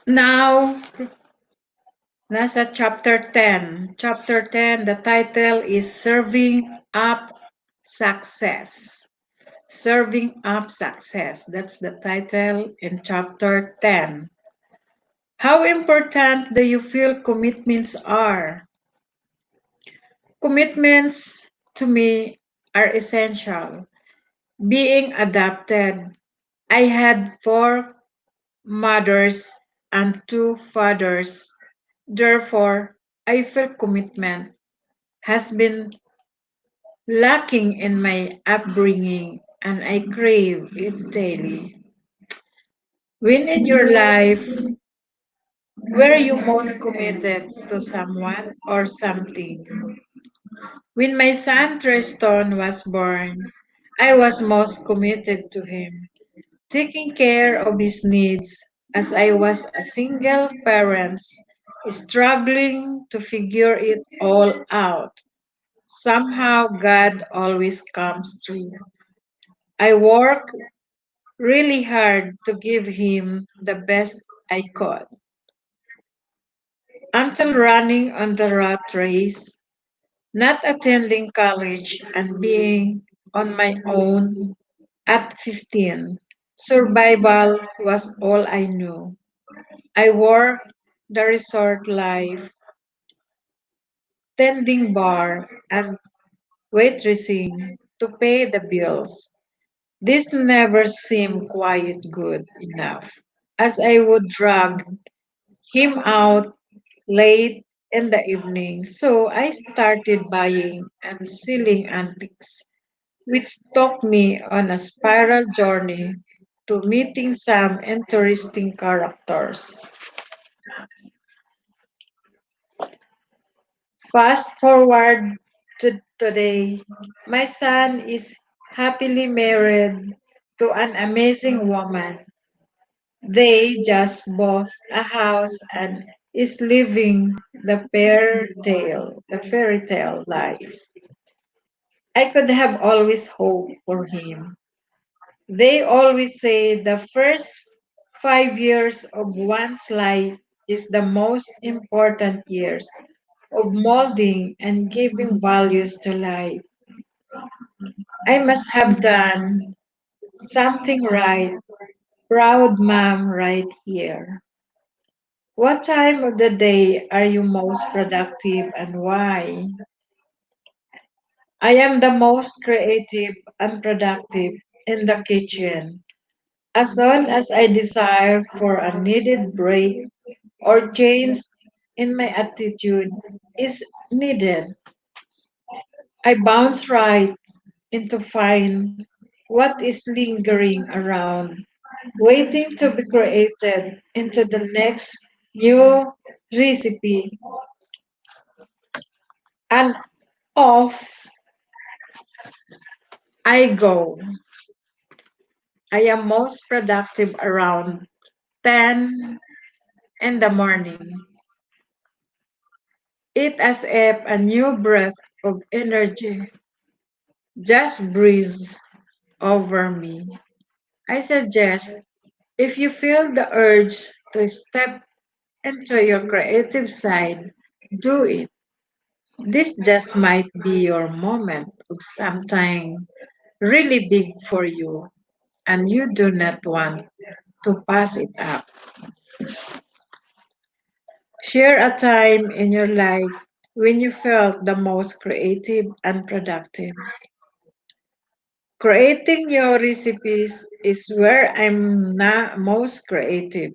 Now, nasa chapter 10. Chapter 10, the title is Serving Up Success. Serving Up Success. That's the title in chapter 10. How important do you feel commitments are? Commitments to me are essential. Being adopted, I had four mothers and two fathers. Therefore, I feel commitment has been lacking in my upbringing and I crave it daily. When in your life were you most committed to someone or something? When my son Tristan was born, I was most committed to him, taking care of his needs as I was a single parent struggling to figure it all out. Somehow God always comes through. I worked really hard to give him the best I could until running on the rat race, not attending college, and being on my own at 15. Survival was all I knew. I worked the resort life, tending bar and waitressing to pay the bills. This never seemed quite good enough, as I would drag him out late in the evening. So I started buying and selling antiques, which took me on a spiral journey to meeting some interesting characters. Fast forward to today, my son is happily married to an amazing woman. They just bought a house and is living the fairy tale life. I could have always hoped for him. They always say the first 5 years of one's life is the most important years of molding and giving values to life. I must have done something right. Proud mom right here. What time of the day are you most productive and why? I am the most creative and productive in the kitchen. As soon as I desire for a needed break or change in my attitude is needed, I bounce right into find what is lingering around, waiting to be created into the next new recipe, and off I go. I am most productive around 10 in the morning. It as if a new breath of energy just breathes over me. I suggest if you feel the urge to step into your creative side, do it. This just might be your moment of something really big for you, and you do not want to pass it up. Share a time in your life when you felt the most creative and productive. Creating your recipes is where I'm most creative.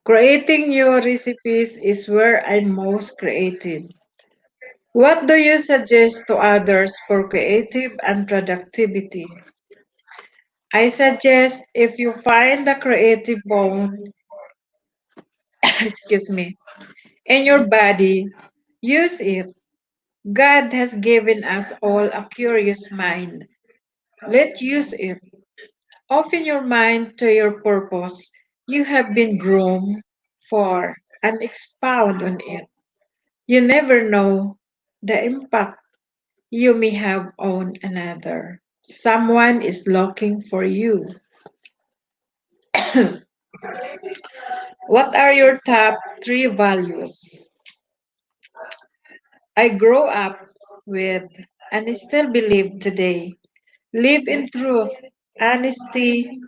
Creating your recipes is where I'm most creative. What do you suggest to others for creative and productivity? I suggest if you find the creative bone, excuse me, in your body, use it. God has given us all a curious mind. Let's use it. Open your mind to your purpose you have been groomed for and expound on it. You never know the impact you may have on another. Someone is looking for you. What are your top three values? I grew up with and still believe today. Live in truth, honesty,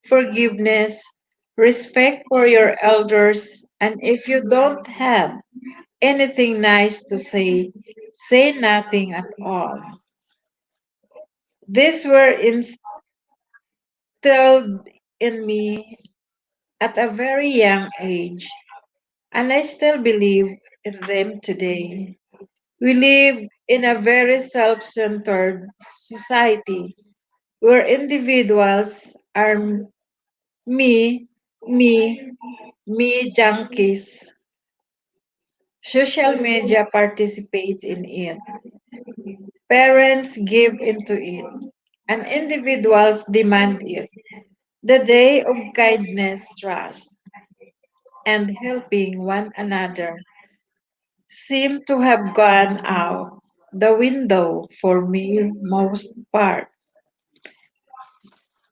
forgiveness, respect for your elders, and if you don't have anything nice to say nothing at all. These were instilled in me at a very young age, and I still believe in them today. We live in a very self centered society where individuals are me, me, me junkies. Social media participates in it. Parents give into it. And individuals demand it. The day of kindness, trust, and helping one another seem to have gone out the window for me most part.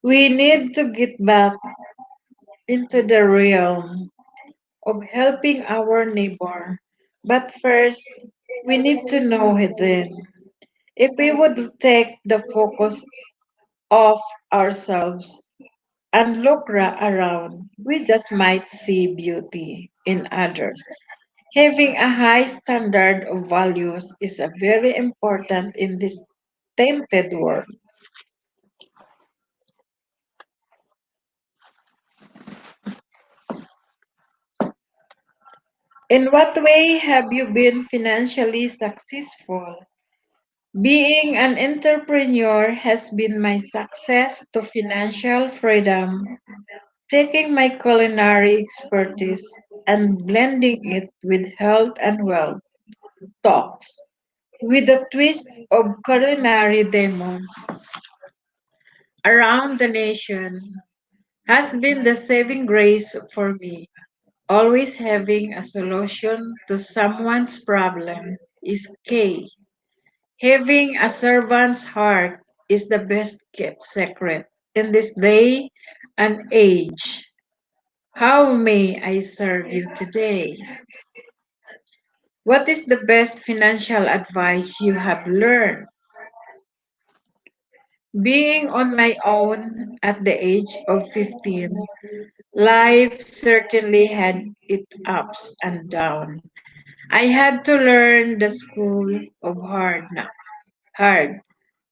We need to get back into the realm of helping our neighbor. But first, we need to know them. If we would take the focus off ourselves and look around, we just might see beauty in others. Having a high standard of values is a very important in this tainted world. In what way have you been financially successful? Being an entrepreneur has been my success to financial freedom, taking my culinary expertise and blending it with health and wealth talks with a twist of culinary demon around the nation has been the saving grace for me. Always having a solution to someone's problem is key. Having a servant's heart is the best kept secret in this day and age. How may I serve you today? What is the best financial advice you have learned? Being on my own at the age of 15, life certainly had its ups and downs. I had to learn the school of hard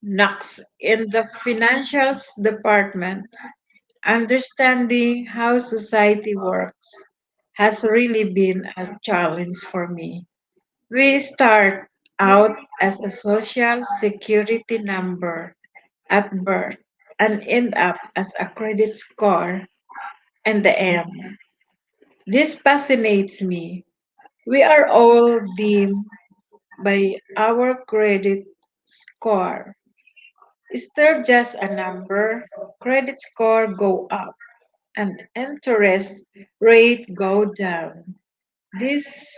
knocks in the financial department. Understanding how society works has really been a challenge for me. We start out as a social security number at birth and end up as a credit score in the end. This fascinates me. We are all deemed by our credit score. Is there just a number? Credit score go up and interest rate go down. This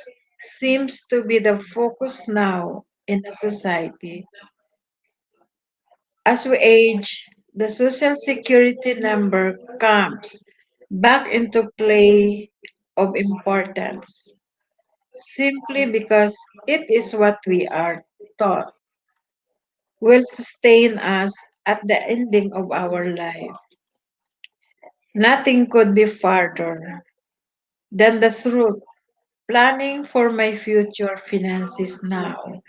seems to be the focus now in a society. As we age, the social security number comes back into play of importance simply because it is what we are taught. will sustain us at the ending of our life. Nothing could be farther than the truth. Planning for my future finances now,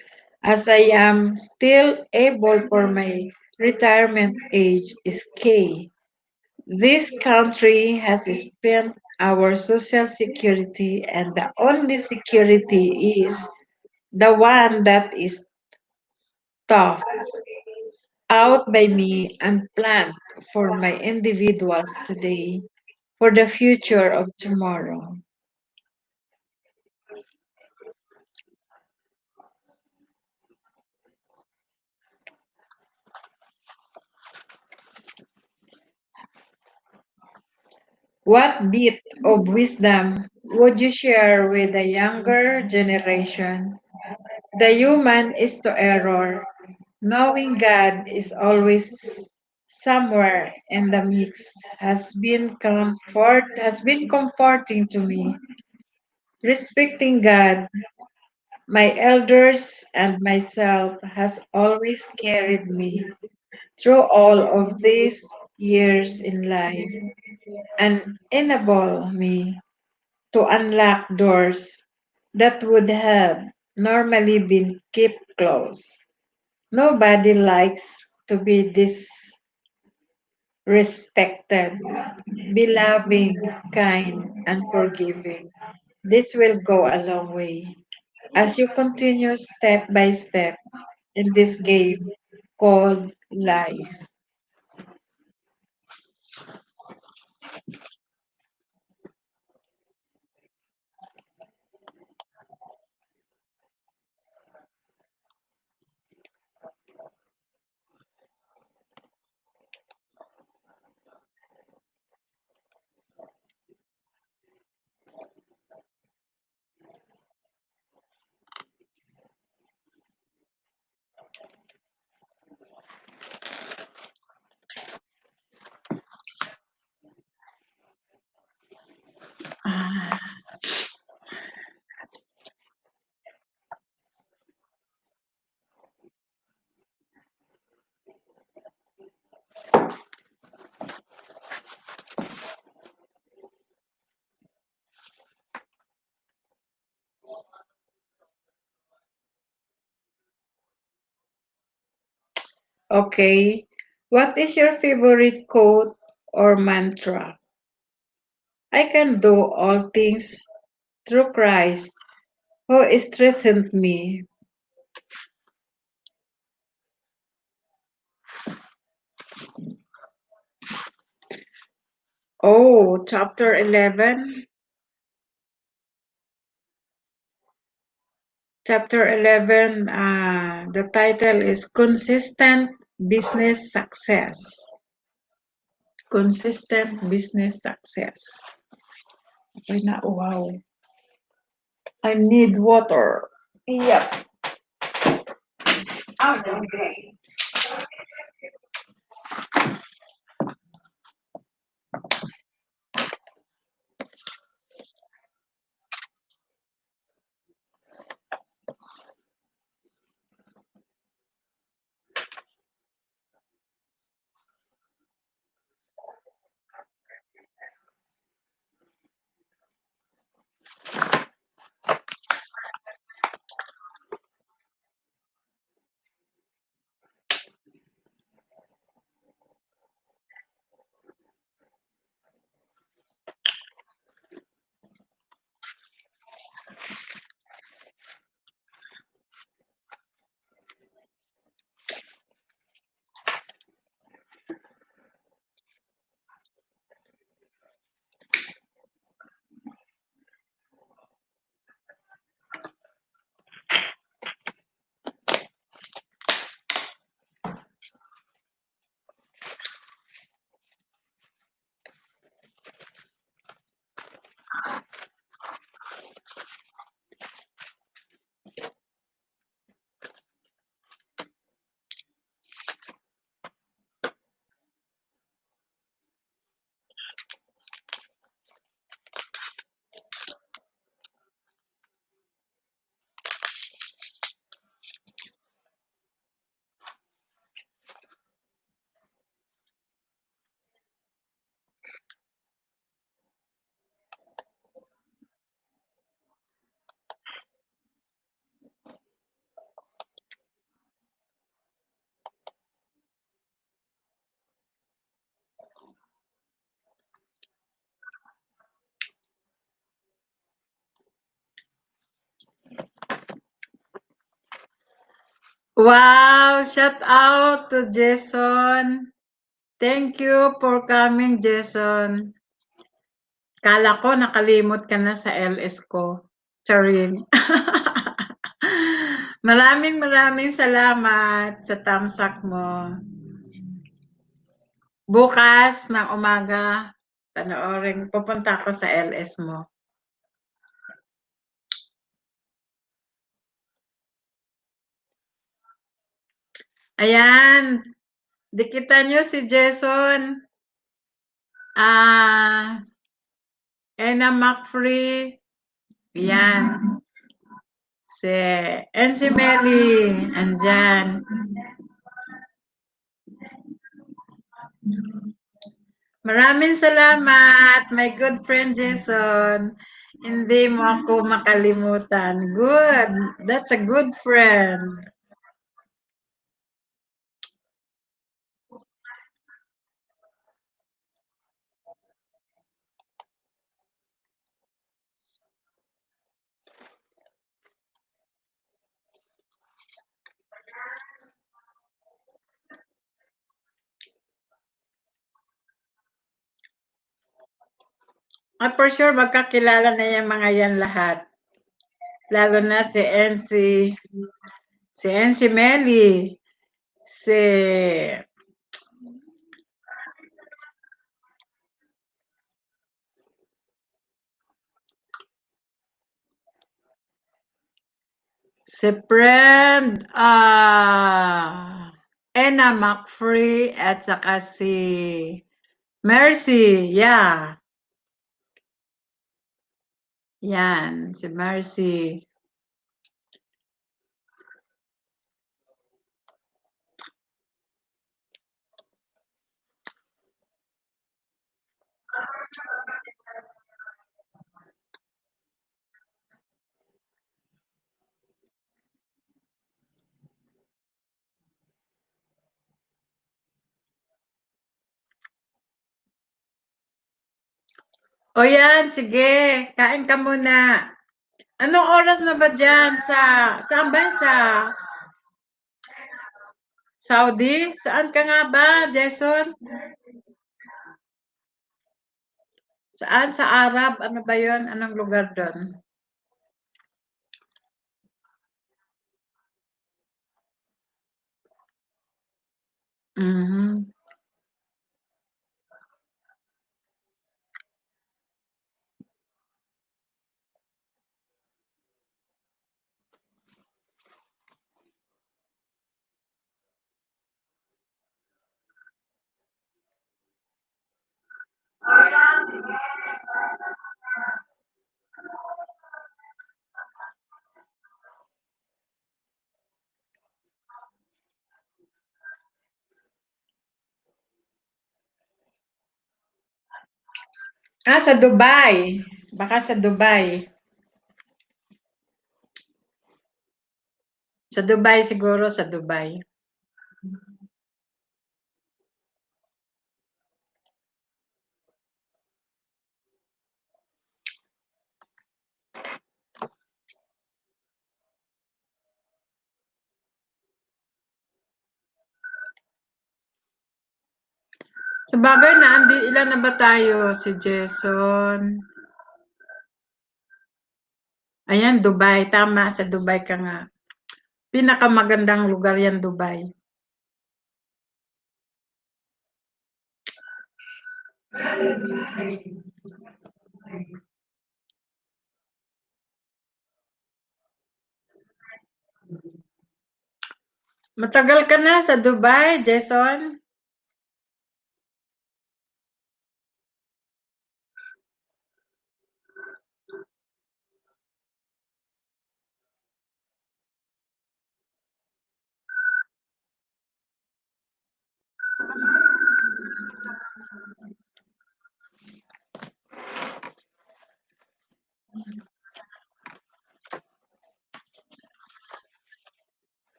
as I am still able for my retirement age, is key. This country has spent our social security, and the only security is the one that is tough out by me and planned for my individuals today for the future of tomorrow. What bit of wisdom would you share with the younger generation? The human is to error. Knowing God is always somewhere in the mix has been comforting to me. Respecting God, my elders and myself has always carried me through all of these years in life and enable me to unlock doors that would have normally been kept closed. Nobody likes to be disrespected. Be loving, kind, and forgiving. This will go a long way as you continue step by step in this game called life. Ah, okay. What is your favorite quote or mantra? I can do all things through Christ who strengthened me. Oh, chapter 11. Chapter 11, the title is Consistent Business Success. Consistent Business Success. Okay na, wow. I need water. Yep. Okay. Wow! Shout out to Jason. Thank you for coming, Jason. Kala ko nakalimot ka na sa LS ko. Charing. Maraming salamat sa thumbs up mo. Bukas ng umaga, panoorin, pupunta ako sa LS mo. Ayan, dikitan nyo si Jason. Ena McFree. Yan. Si Melly. Andyan. Maraming salamat, my good friend Jason. Hindi mo ako makalimutan. Good. That's a good friend. At for sure, magkakilala na yung mga yan lahat. Lalo na si MC Melly, si friend Ena McFree at saka si Mercy. Yeah. Yan, si Mercy. O yan, sige. Kain ka muna. Anong oras na ba dyan? Saan bansa? Saudi? Saan ka nga ba, Jason? Saan? Sa Arab? Ano ba yon? Anong lugar doon? Mhm. Sa Dubai. Baka sa Dubai. Sa Dubai siguro, sa Dubai. Sa bagay na, ilan na ba tayo? Si Jason. Ayan, Dubai. Tama, sa Dubai ka nga. Pinakamagandang lugar yan, Dubai. Matagal ka na sa Dubai, Jason?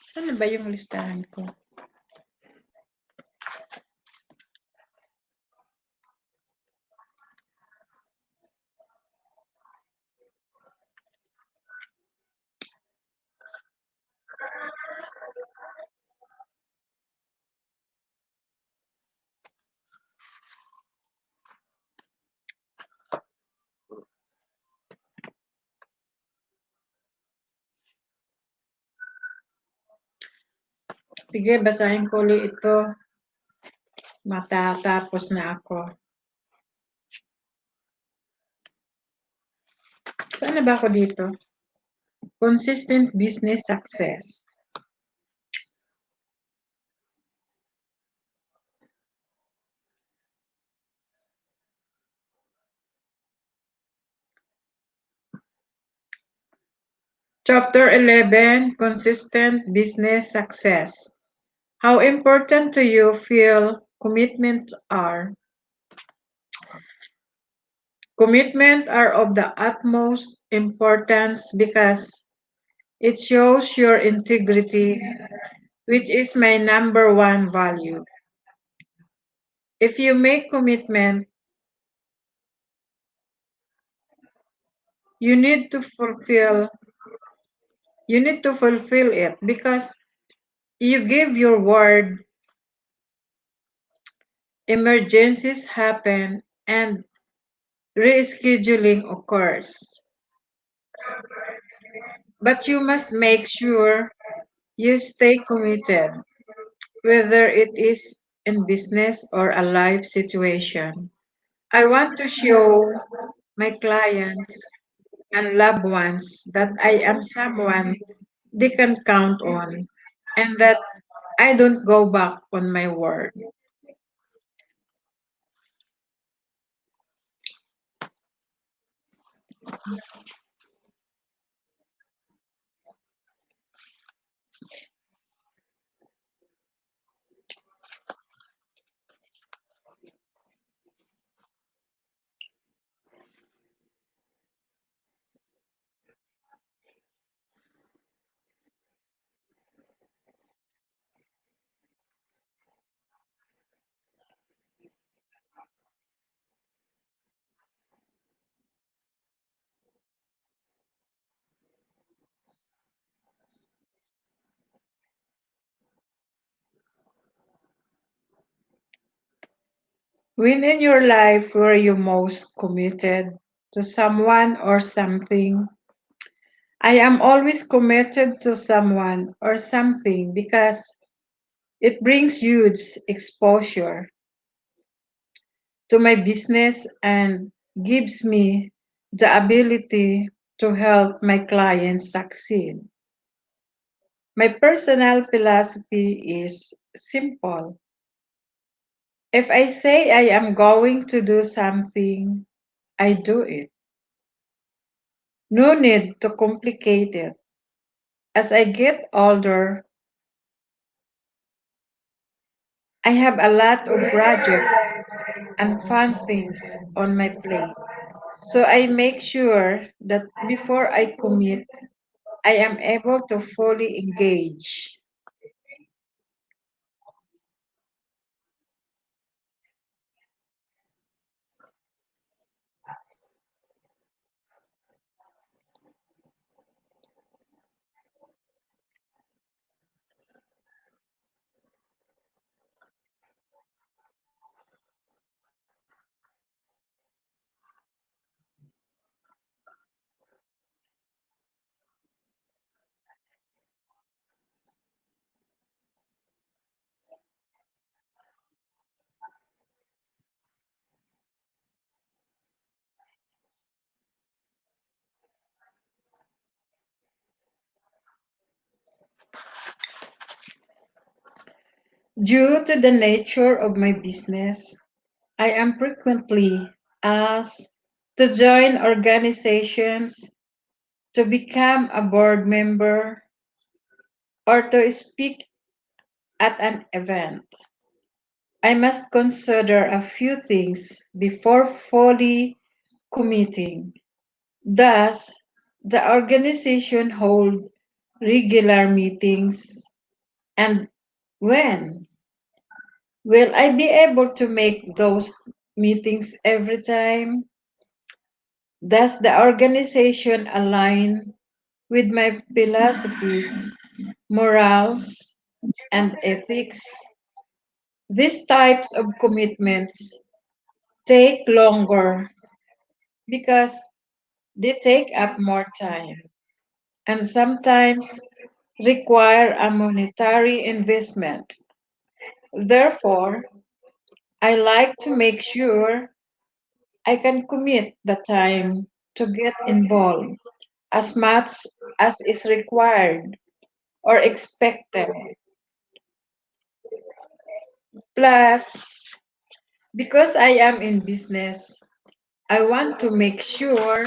Saan ba yung listahan ko? Sige, basahin ko ulit ito. Matatapos na ako. Saan na ba ako dito? Consistent business success. Chapter 11, Consistent Business Success. How important to you feel commitments are? Commitment are of the utmost importance because it shows your integrity, which is my number one value. If you make commitment, you need to fulfill you need to fulfill it because you give your word, emergencies happen, and rescheduling occurs. But you must make sure you stay committed, whether it is in business or a life situation. I want to show my clients and loved ones that I am someone they can count on and that I don't go back on my word. When in your life were you most committed to someone or something? I am always committed to someone or something because it brings huge exposure to my business and gives me the ability to help my clients succeed. My personal philosophy is simple. If I say I am going to do something, I do it. No need to complicate it. As I get older, I have a lot of projects and fun things on my plate. So I make sure that before I commit, I am able to fully engage. Due to the nature of my business, I am frequently asked to join organizations, to become a board member, or to speak at an event. I must consider a few things before fully committing. Thus, the organization hold regular meetings and when will I be able to make those meetings every time? Does the organization align with my philosophies, morals, and ethics? These types of commitments take longer because they take up more time. And sometimes require a monetary investment. Therefore, I like to make sure I can commit the time to get involved as much as is required or expected. Plus, because I am in business, I want to make sure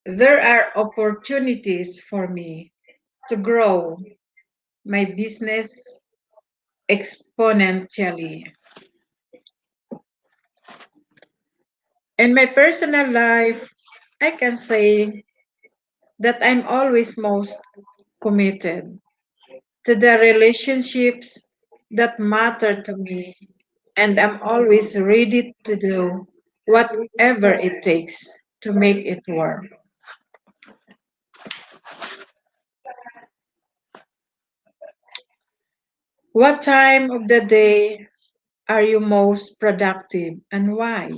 there are opportunities for me to grow my business exponentially. In my personal life, I can say that I'm always most committed to the relationships that matter to me, and I'm always ready to do whatever it takes to make it work. What time of the day are you most productive and why?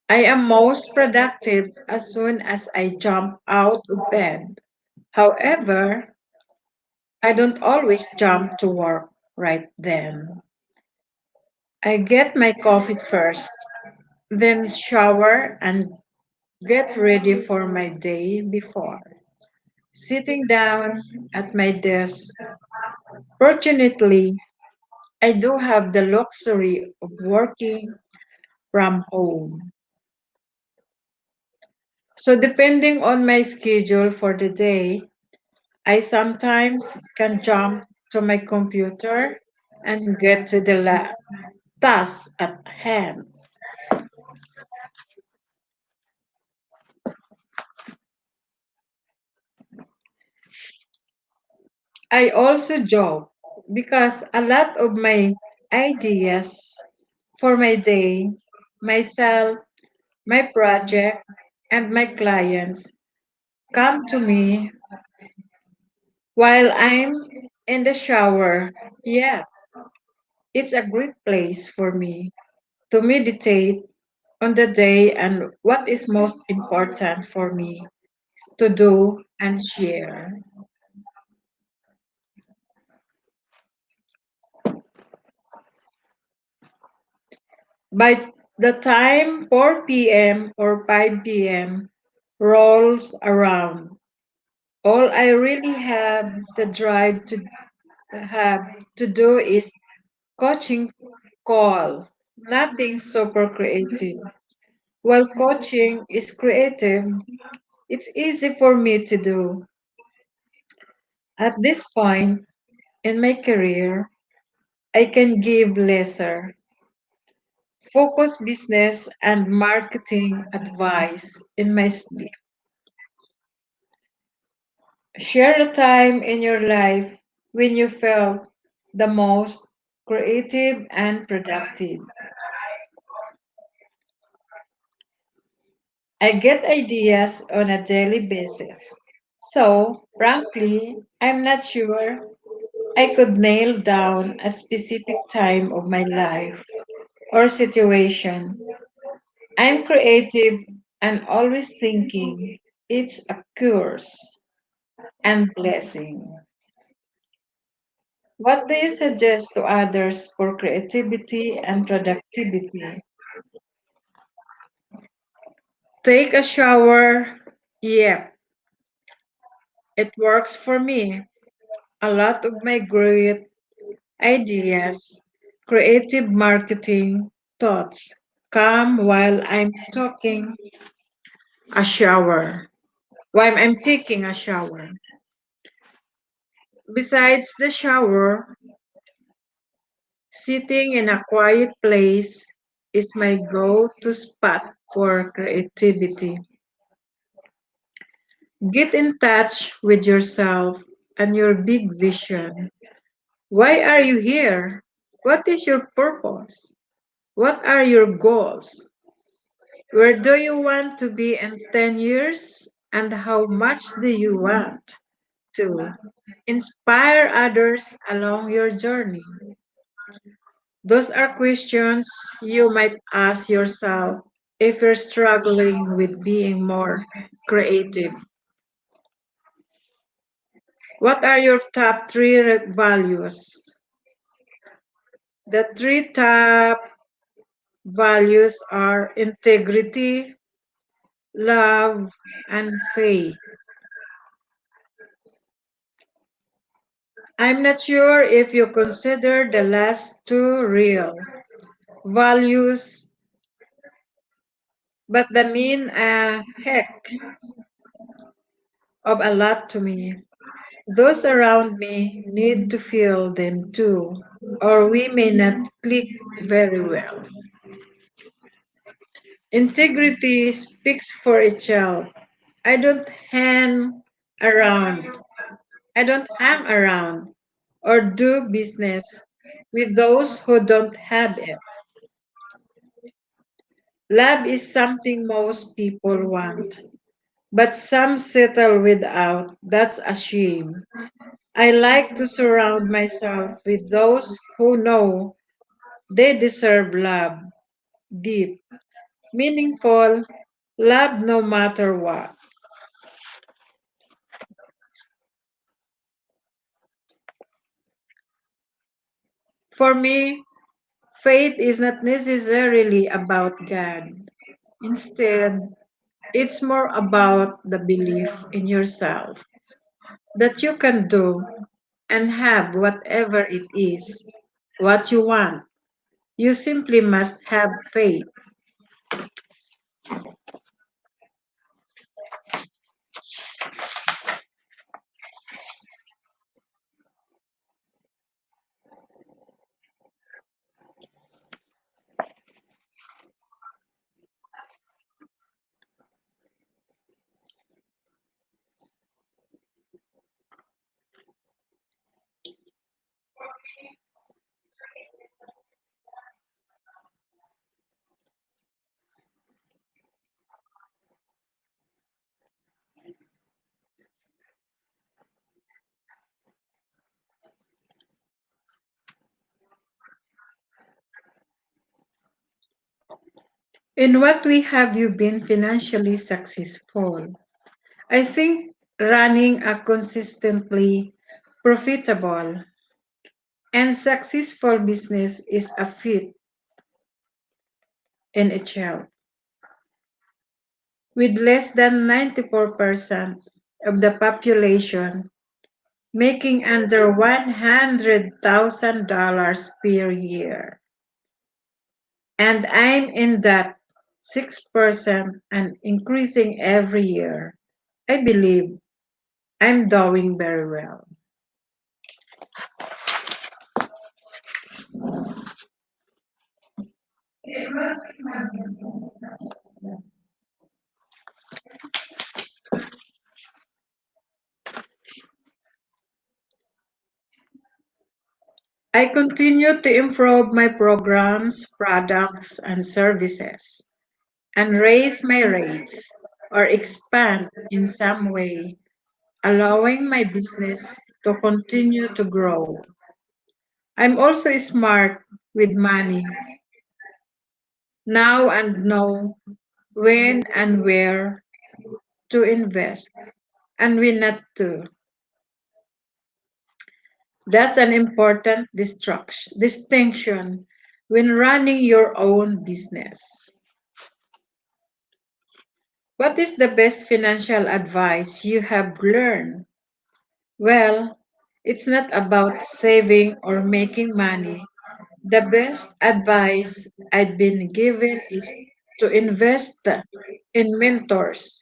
I am most productive as soon as I jump out of bed. However, I don't always jump to work right then. I get my coffee first, then shower and get ready for my day before sitting down at my desk. Fortunately, I do have the luxury of working from home. So, depending on my schedule for the day, I sometimes can jump to my computer and get to the task at hand. I also joke because a lot of my ideas for my day, myself, my project, and my clients come to me while I'm in the shower. Yeah, it's a great place for me to meditate on the day and what is most important for me to do and share. By the time 4 p.m. or 5 p.m. rolls around, all I really have the drive to have to do is coaching call. Nothing super creative. While coaching is creative, it's easy for me to do. At this point in my career, I can give lesser focus business and marketing advice in my sleep. Share a time in your life when you felt the most creative and productive. I get ideas on a daily basis. So, frankly, I'm not sure I could nail down a specific time of my life or situation. I'm creative and always thinking it's a curse and blessing. What do you suggest to others for creativity and productivity? Take a shower. Yeah, it works for me. A lot of my great ideas, creative marketing thoughts come while I'm talking a shower. While I'm taking a shower. Besides the shower, sitting in a quiet place is my go-to spot for creativity. Get in touch with yourself and your big vision. Why are you here? What is your purpose? What are your goals? Where do you want to be in 10 years? And how much do you want to inspire others along your journey? Those are questions you might ask yourself if you're struggling with being more creative. What are your top three values? The three top values are integrity, love, and faith. I'm not sure if you consider the last two real values, but they mean a heck of a lot to me. Those around me need to feel them too, or we may not click very well. Integrity speaks for itself. I don't hang around. I don't hang around or do business with those who don't have it. Love is something most people want, but some settle without. That's a shame. I like to surround myself with those who know they deserve love, deep, meaningful love no matter what. For me, faith is not necessarily about God. Instead, it's more about the belief in yourself that you can do and have whatever it is what you want. You simply must have faith. In what way have you been financially successful? I think running a consistently profitable and successful business is a feat in itself. With less than 94% of the population making under $100,000 per year. And I'm in that 6% and increasing every year. I believe I'm doing very well. I continue to improve my programs, products, and services, and raise my rates or expand in some way, allowing my business to continue to grow. I'm also smart with money now and know when and where to invest and when not to. That's an important distinction when running your own business. What is the best financial advice you have learned? Well, it's not about saving or making money. The best advice I've been given is to invest in mentors.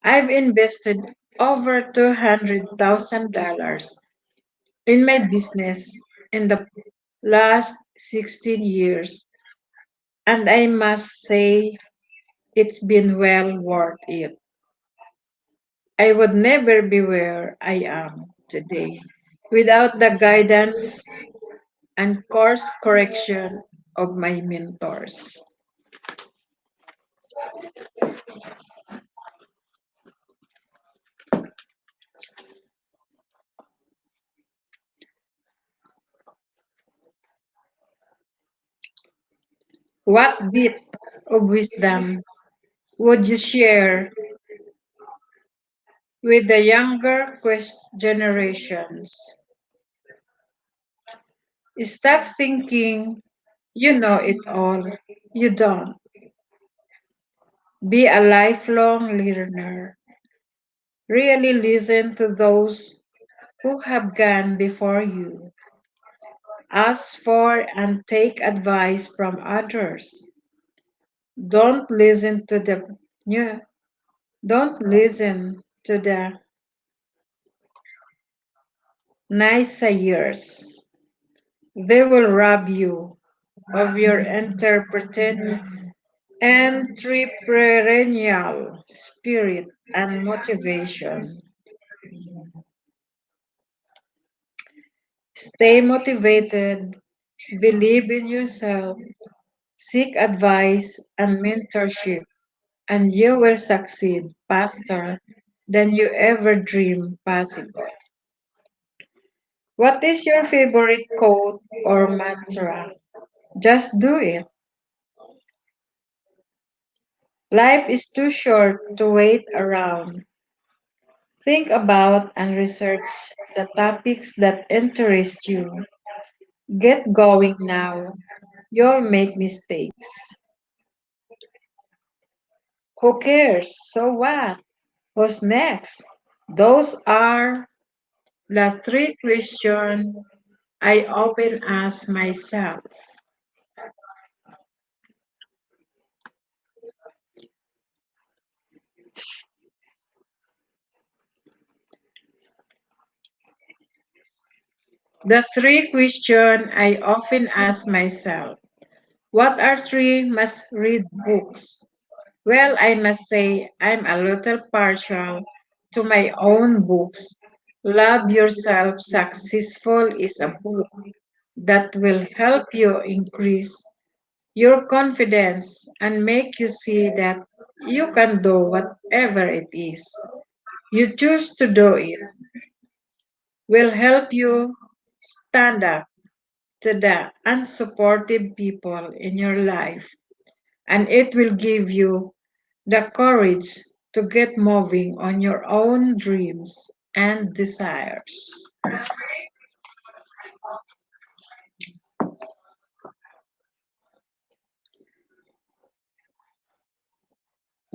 I've invested over $200,000 in my business in the last 16 years, and I must say it's been well worth it. I would never be where I am today without the guidance and course correction of my mentors. What bit of wisdom would you share with the younger generations? Stop thinking you know it all. You don't. Be a lifelong learner. Really listen to those who have gone before you. Ask for and take advice from others. Don't listen to the yeah, don't listen to the naysayers. They will rob you of your entrepreneurial spirit and motivation. Stay motivated, believe in yourself, seek advice and mentorship, and you will succeed faster than you ever dreamed possible. What is your favorite quote or mantra? Just do it. Life is too short to wait around. Think about and research the topics that interest you. Get going now. You'll make mistakes. Who cares? So what? Who's next? Those are the three questions I often ask myself. The three questions I often ask myself. What are three must read books? Well, I must say I'm a little partial to my own books. Love Yourself Successful is a book that will help you increase your confidence and make you see that you can do whatever it is. You choose to do it will help you stand up to the unsupportive people in your life and it will give you the courage to get moving on your own dreams and desires.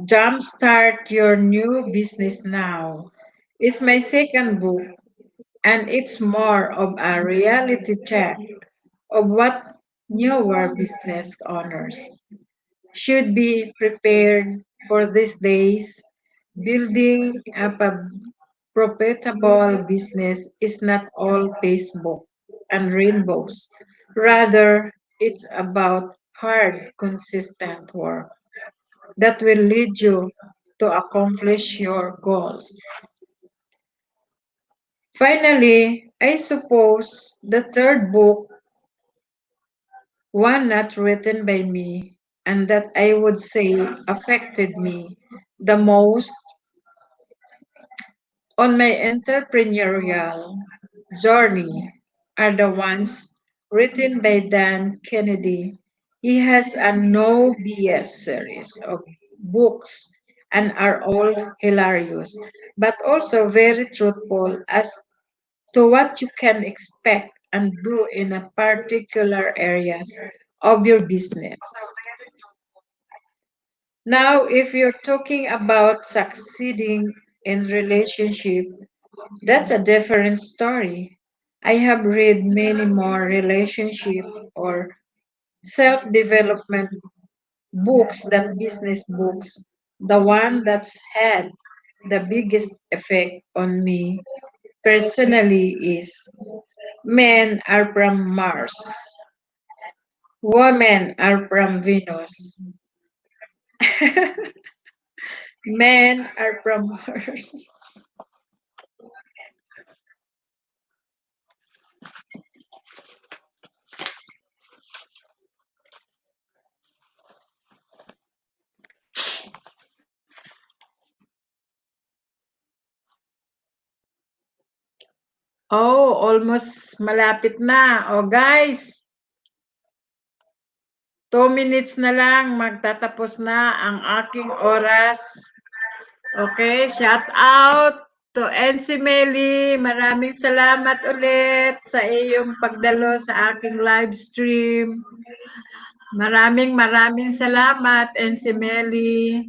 Jumpstart Your New Business Now is my second book, and it's more of a reality check of what newer business owners should be prepared for these days. Building up a profitable business is not all Facebook and rainbows. Rather, it's about hard, consistent work that will lead you to accomplish your goals. Finally, I suppose the third book, one not written by me, and that I would say affected me the most on my entrepreneurial journey, are the ones written by Dan Kennedy. He has a no BS series of books and are all hilarious, but also very truthful as to what you can expect and do in a particular areas of your business. Now, if you're talking about succeeding in relationship, that's a different story. I have read many more relationship or self-development books than business books. The one that's had the biggest effect on me personally is Men Are from Mars, Women Are from Venus. Men Are from Mars. Oh, almost malapit na. Oh, guys, 2 minutes na lang, magtatapos na ang aking oras. Okay, shout out to NC Meli. Maraming salamat ulit sa iyong pagdalo sa aking live stream. Maraming salamat, NC Meli.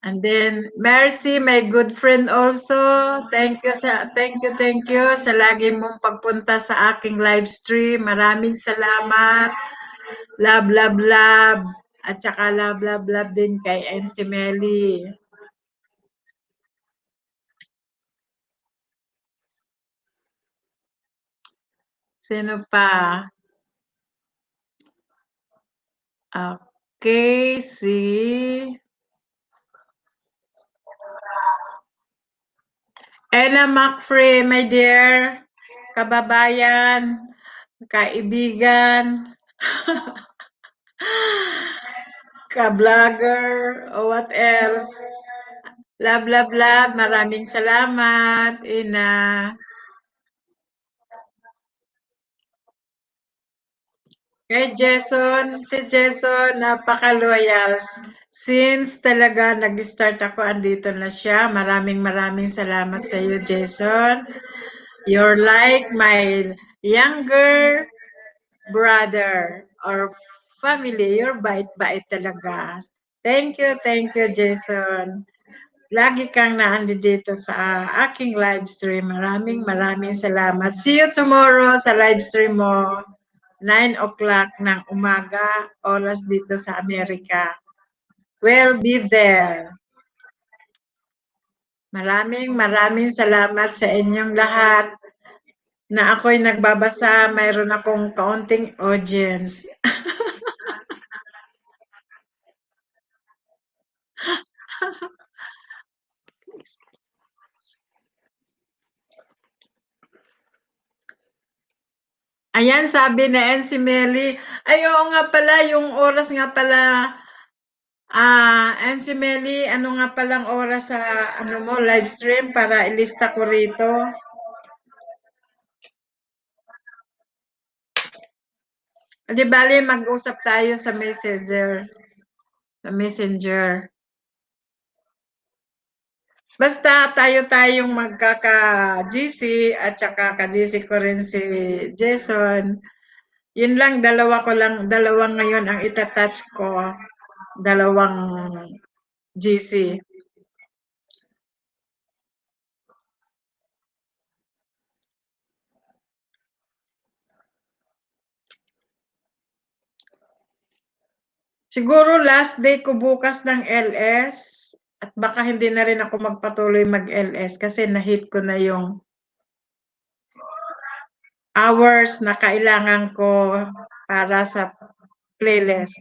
And then, Mercy, my good friend also. Thank you sa lagi mong pagpunta sa aking live stream. Maraming salamat. Love, love, love. At saka love, love, love din kay MC Melly. Sino pa? Okay, si Ella McFrey, my dear. Kababayan, kaibigan, ka-vlogger, o what else? Love, love, love. Maraming salamat, Ina. Kay Jason, si Jason, napaka-loyal. Since talaga nag-start ako, andito na siya. Maraming salamat sa iyo, Jason. You're like my younger brother or family. You're bait-bait talaga. Thank you, Jason. Lagi kang naandi dito sa aking live stream. Maraming salamat. See you tomorrow sa live stream mo. 9 o'clock ng umaga, oras dito sa Amerika. We'll be there. Maraming salamat sa inyong lahat na ako'y nagbabasa. Mayroon akong kaunting audience. Ayan, sabi na NC Melly. Ay, oo nga pala, yung oras nga pala. NC Melly, ano nga palang oras sa ano mo, live stream para ilista ko rito? Di bali, mag-usap tayo sa messenger. Sa messenger. Basta tayo-tayong magkaka-GC at saka ka-GC ko rin si Jason. Yun lang, dalawa ngayon ang itatouch ko. Dalawang GC. Siguro last day ko bukas ng LS at baka hindi na rin ako magpatuloy mag-LS kasi na-hit ko na yung hours na kailangan ko para sa playlist.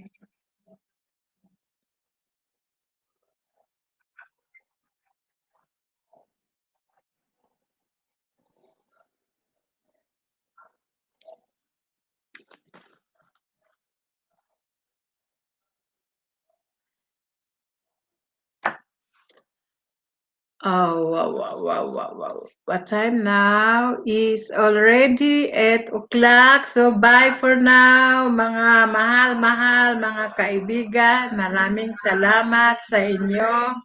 Oh, wow. What time now? Is already 8 o'clock. So, bye for now, mga mahal, mga kaibigan. Maraming salamat sa inyo.